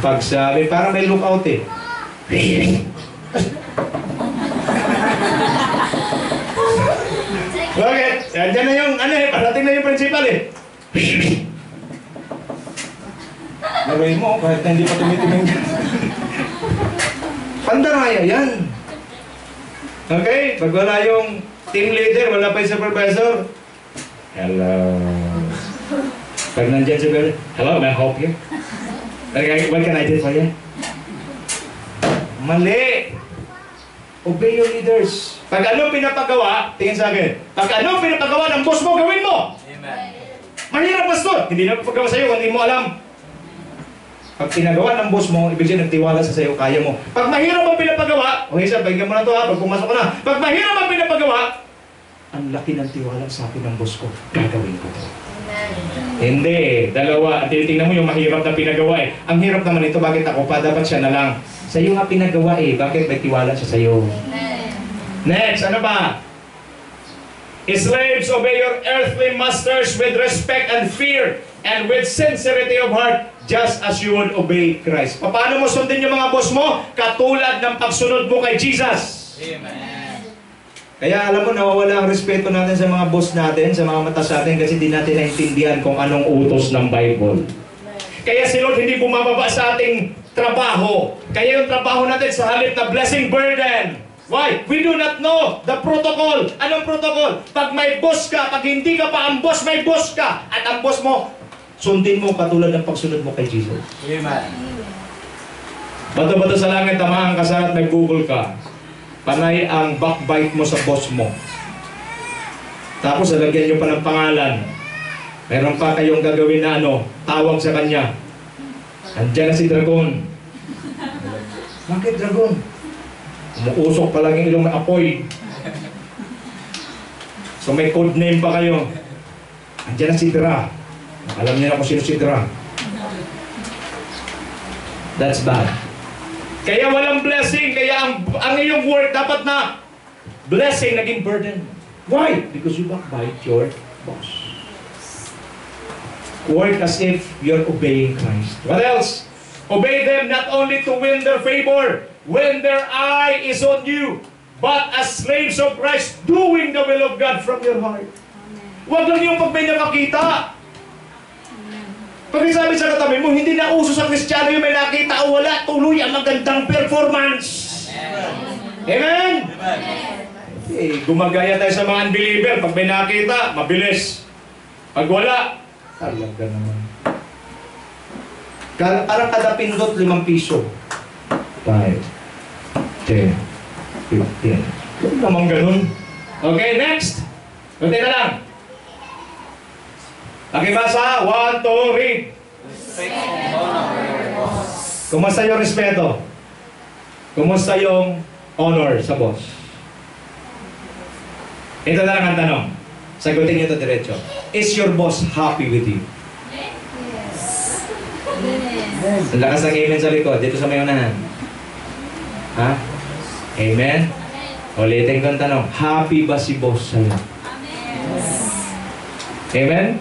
A: Pag sabi, parang may lookout eh. Bakit? Diyan na yung, parating na yung principal eh. Laruin mo, kahit na hindi pa tumitingin. Pandaraya yan. Okay? Pag wala yung team leader, wala pa yung supervisor. Hello. Pag nandiyan si supervisor, hello, may I help you? What can I do for you? Mali. Obey your leaders. Pag ano pinapagawa, tingin sa akin, pag ano pinapagawa ng boss mo, gawin mo.
D: Amen.
A: Mahirap, pastor. Hindi na paggawa sa'yo kung hindi mo alam. Pag pinagawa ng boss mo, ibig sabihin nagtiwala sa sa'yo, kaya mo. Pag mahirap ang pinapagawa, okay sir, bigyan mo na to ha, pag pumasok ka na. Pag mahirap ang pinapagawa, ang laki ng tiwala sa akin ng boss ko, gagawin ko to. Hindi, dalawa. Tinitingnan mo yung mahirap na pinagawa eh. Ang hirap naman ito, bakit ako pa? Dapat siya na lang. Sa'yo nga pinagawa eh, bakit may tiwala siya sa'yo? Next, ano ba? Slaves, obey your earthly masters with respect and fear and with sincerity of heart, just as you would obey Christ. Paano mo sundin yung mga boss mo? Katulad ng pagsunod mo kay Jesus.
D: Amen.
A: Kaya alam mo, nawawala ang respeto natin sa mga boss natin, sa mga mata sa atin, kasi di natin naintindihan kung anong utos ng Bible. Kaya si Lord hindi bumababa sa ating trabaho. Kaya yung trabaho natin sa halip na blessing burden. Why? We do not know the protocol. Anong protocol? Pag may boss ka, pag hindi ka pa ang boss, may boss ka. At ang boss mo, sundin mo katulad ng pagsunod mo kay Jesus.
D: Amen.
A: Bato-bato sa langit, tamaan ka sa at may Google ka. Panay ang backbite mo sa boss mo. Tapos lalagyan nyo pa ng pangalan. Meron pa kayong gagawin na tawag sa kanya. Andiyan na si Dragon. Bakit Dragon? Umuusok pa lang yung ilong na apoy. So may code name pa kayo. Andiyan na si Dra. Alam niyo na kung sino si Dra. That's bad. Kaya walang blessing. Kaya ang iyong work dapat na blessing naging burden. Why? Because you backbite your boss. Work as if you're obeying Christ. What else? Obey them not only to win their favor, when their eye is on you, but as slaves of Christ, doing the will of God from your heart. Huwag lang yung pag may nakakita. Pag sabi sa katabi mo, hindi na uso sa Kristiyano yung may nakita o wala, tuloy ang magandang performance. Amen?
D: Amen.
A: Eh, gumagaya tayo sa mga unbeliever. Pag may nakita, mabilis. Pag wala, talaga naman. Parang kada pindot, 5 piso. 5, 10, 15. Huwag naman ganun. Okay, next. Kunti na lang. Okay, basa. 1, 2, read.
D: Respect and honor your boss.
A: Kumusta yung respeto? Kumusta yung honor sa boss? Ito na lang ang tanong. Sagutin niyo ito diretso. Is your boss happy with you? Ang lakas ng amen sa likod. Dito sa may unahan. Ha? Amen? Ulitin ko ang tanong. Happy ba si boss sa'yo? Amen?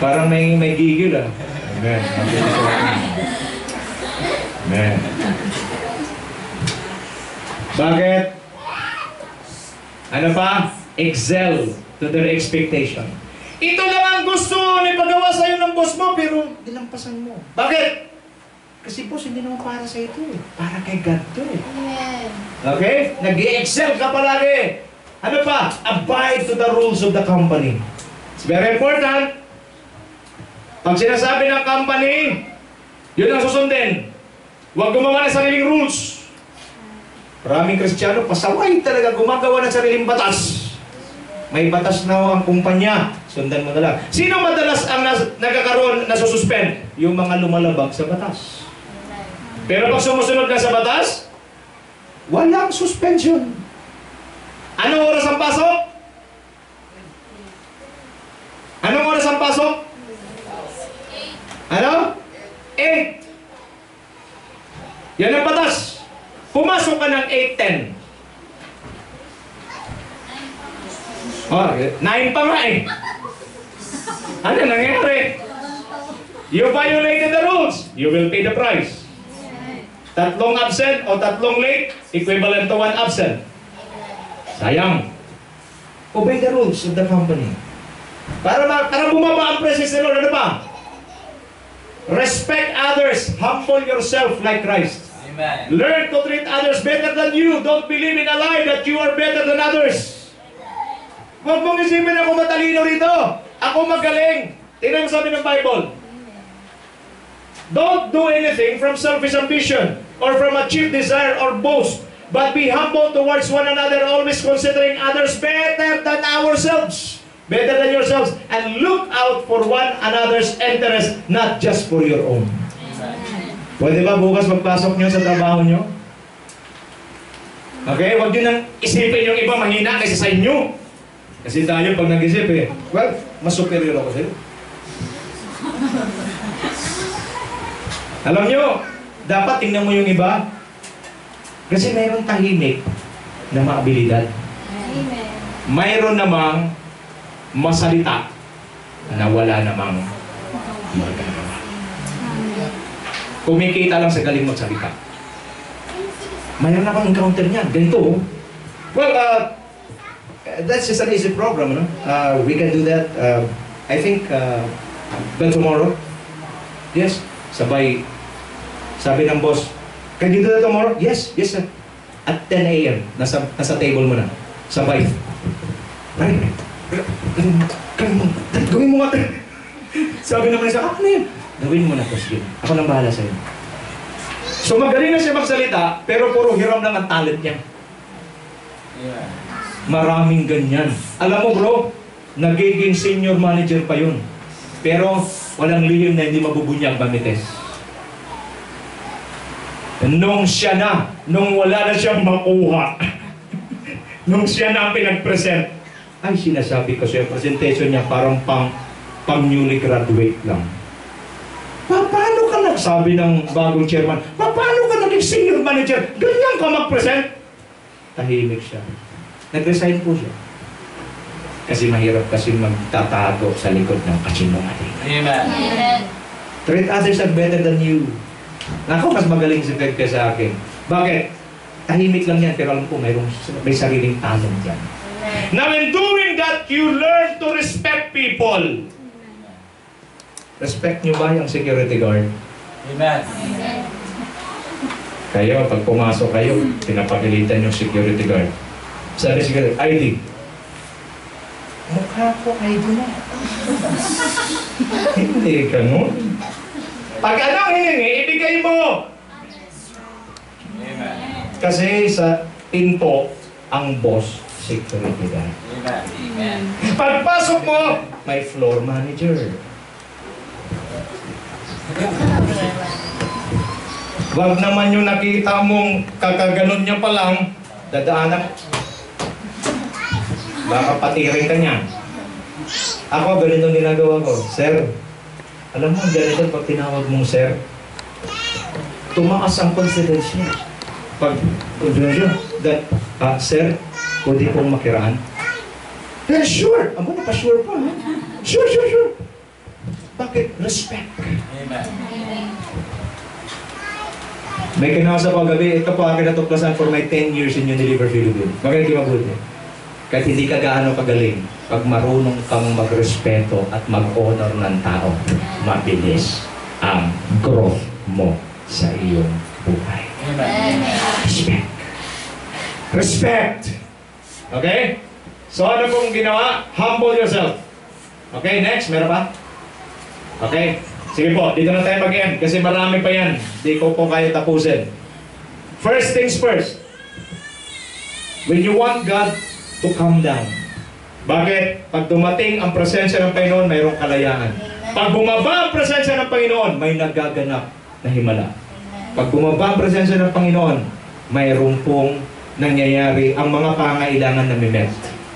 A: Parang may gigil ah. Amen. Amen. Bakit? Ano pa? Excel to their expectation. Ito lang ang gusto na ipagawa sa'yo ng boss mo, pero dinampasan mo. Bakit? Kasi boss, hindi naman para sa ito eh. Para kay God to eh.
C: Amen.
A: Okay? Nag-i-excel ka palagi. Ano pa? Abide to the rules of the company. It's very important. Pag sinasabi ng company, yun ang susundin. Huwag gumawa ng sariling rules. Maraming Kristiyano, pasaway talaga gumagawa ng sariling batas. May batas na ang kumpanya. Sundan mo na lang. Sino madalas ang nagkakaroon, nasususpend? Yung mga lumalabag sa batas. Pero pag sumusunod ka sa batas, walang suspension. Anong oras ang pasok? Anong oras ang pasok? Ano? 8. Yan ang batas. Pumasok ka ng 8:10. Oh, 9 pa nga eh. Ano nangyari? You violated the rules. You will pay the price. Tatlong absent o tatlong late, equivalent to 1 absent. Sayang. Obey the rules of the company. Para bumaba ang presence ni Lord. Ano pa? Respect others. Humble yourself like Christ.
D: Amen.
A: Learn to treat others better than you. Don't believe in a lie that you are better than others. Huwag mong isipin ako matalino rito. Ako magaling. Tingnan mo sabi ng Bible. Don't do anything from selfish ambition or from a cheap desire or boast, but be humble towards one another, always considering others better than ourselves. Better than yourselves. And look out for one another's interest, not just for your own. Pwede ba bukas magpasok nyo sa trabaho nyo? Okay? Huwag nyo nang isipin yung iba mahina kasi sa inyo. Kasi tayo pag nag-isip eh, well, mas superior ako sa'yo. Alam nyo, dapat tingnan mo yung iba. Kasi mayroon tahimik na maabilidad.
C: Amen.
A: Mayroon namang masalita na wala namang magagawa. Kumikita lang sa galing magsalita. Mayroon akong encounter niyan. Ganito oh. Well, that's just an easy program, no? We can do that. I think, by tomorrow. Yes, sabay. Sabi ng boss, can you do that tomorrow? Yes, yes sir. At 10 a.m. Nasa table mo na. Sabay. Ay, gawin mo nga. Sabi naman isa, ano yun? Gawin mo na to, sige. Ako nang bahala sa'yo. So magaling na siya magsalita, pero puro hiram lang ang talent niya.
D: Yeah.
A: Maraming ganyan. Alam mo bro, nagiging senior manager pa yun. Pero walang lihim na hindi mabubunyang bamites. Nung siya na, nung wala na siyang makuha, nung siya na ang pinag-present, ay sinasabi ko siya, presentation niya parang pang newly graduate lang. Paano ka nagsabi ng bagong chairman? Paano ka naging senior manager? Ganyan ka mag-present? Tahimik siya. Nag-resign po siya. Kasi mahirap kasi magtatago sa likod ng kasinungalingan.
D: Amen.
C: Amen.
A: Treat others are better than you. Ako, mas magaling si Fred ka sa akin. Bakit? Tahimik lang yan, pero alam ko may sariling talent yan. Now in doing that, you learn to respect people. Respect nyo ba yung security guard?
D: Amen.
A: Kayo, pag pumasok kayo, pinapagalitan yung security guard. Sabi security, ID. Mukha ko ID na. Hindi ka nun. Pag anong hiningi, ibigay mo.
D: Amen.
A: Kasi sa pinto, ang boss, security guard.
D: Amen. Amen.
A: Pagpasok mo, may floor manager. Wag naman yung nakita mong kakaganon niya pa lang, dadaanan. Baka patiring ka niya. Ako, ganito ginagawa ko. Sir, alam mo, ganito pag tinawag mong sir, tumaas ang confidence niya. Pag, sir, pwede pong makiraan? Yeah, sure. Amo, naka-sure pa. Ha? Sure. Bakit? Respect.
D: Amen.
A: May kinasa ko gabi, ito po akin natuklasan for my 10 years in Unilever Philippines. Bakit hindi mabuti? Kahit hindi ka gaano kagaling, pag marunong kang magrespeto at mag-honor ng tao, mabilis ang growth mo sa iyong buhay.
D: Amen.
A: Respect. Respect! Okay? So ano pong ginawa? Humble yourself. Okay, next. Meron pa? Okay. Sige po, dito na tayo mag-end kasi marami pa yan. Di ko po kaya tapusin. First things first. When you want God to come down. Bakit? Pag dumating ang presensya ng Panginoon, mayroong kalayaan. Pag bumaba ang presensya ng Panginoon, may nagaganap na himala. Pag bumaba ang presensya ng Panginoon, mayroong pong nangyayari ang mga pangailangan na mimet.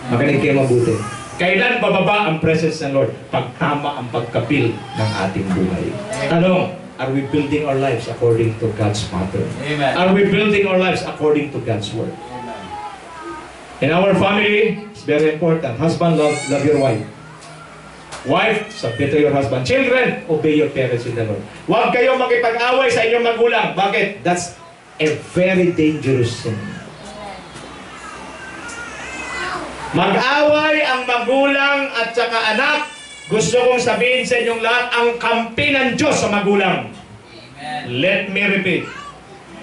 A: Makinig kayo mabuti. Kailan bababa ang presence ng Lord? Pag tama ang pagkabil ng ating buhay. Tanong, are we building our lives according to God's pattern?
D: Amen.
A: Are we building our lives according to God's word?
D: Amen.
A: In our family, it's very important. Husband, love your wife. Wife, submit to your husband. Children, obey your parents in the Lord. Huwag kayong makipag-away sa inyong magulang. Bakit? That's a very dangerous sin. Mag-away ang magulang at saka anak. Gusto kong sabihin sa inyong lahat, ang kampi ng Diyos sa magulang.
D: Amen.
A: Let me repeat.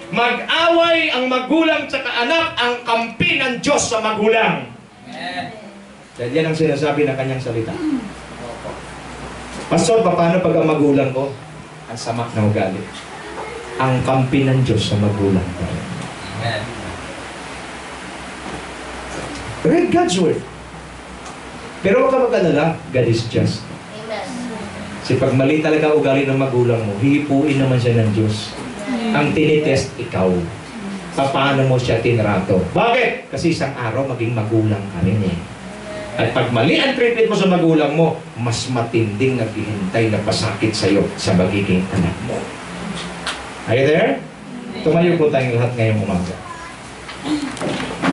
A: Mag-away ang magulang at saka anak, ang kampi ng Diyos sa magulang.
D: Amen.
A: Dahil yan ang sinasabi ng kanyang salita. Pastor, paano pag ang magulang ko? Ang sama na ugali. Ang kampi ng Diyos sa magulang ko.
D: Amen.
A: Read God's word. Pero huwag ka mag-alala, God is just. Kasi pag mali talaga ugali ng magulang mo, hihipuin naman siya ng Diyos. Ang tinitest ikaw. Paano mo siya tinrato? Bakit? Kasi isang araw maging magulang ka rin eh. At pag mali ang treatment mo sa magulang mo, mas matinding naghihintay na pasakit sa'yo sa magiging anak mo. Are you there? Tumayo po tayong lahat ngayong umaga.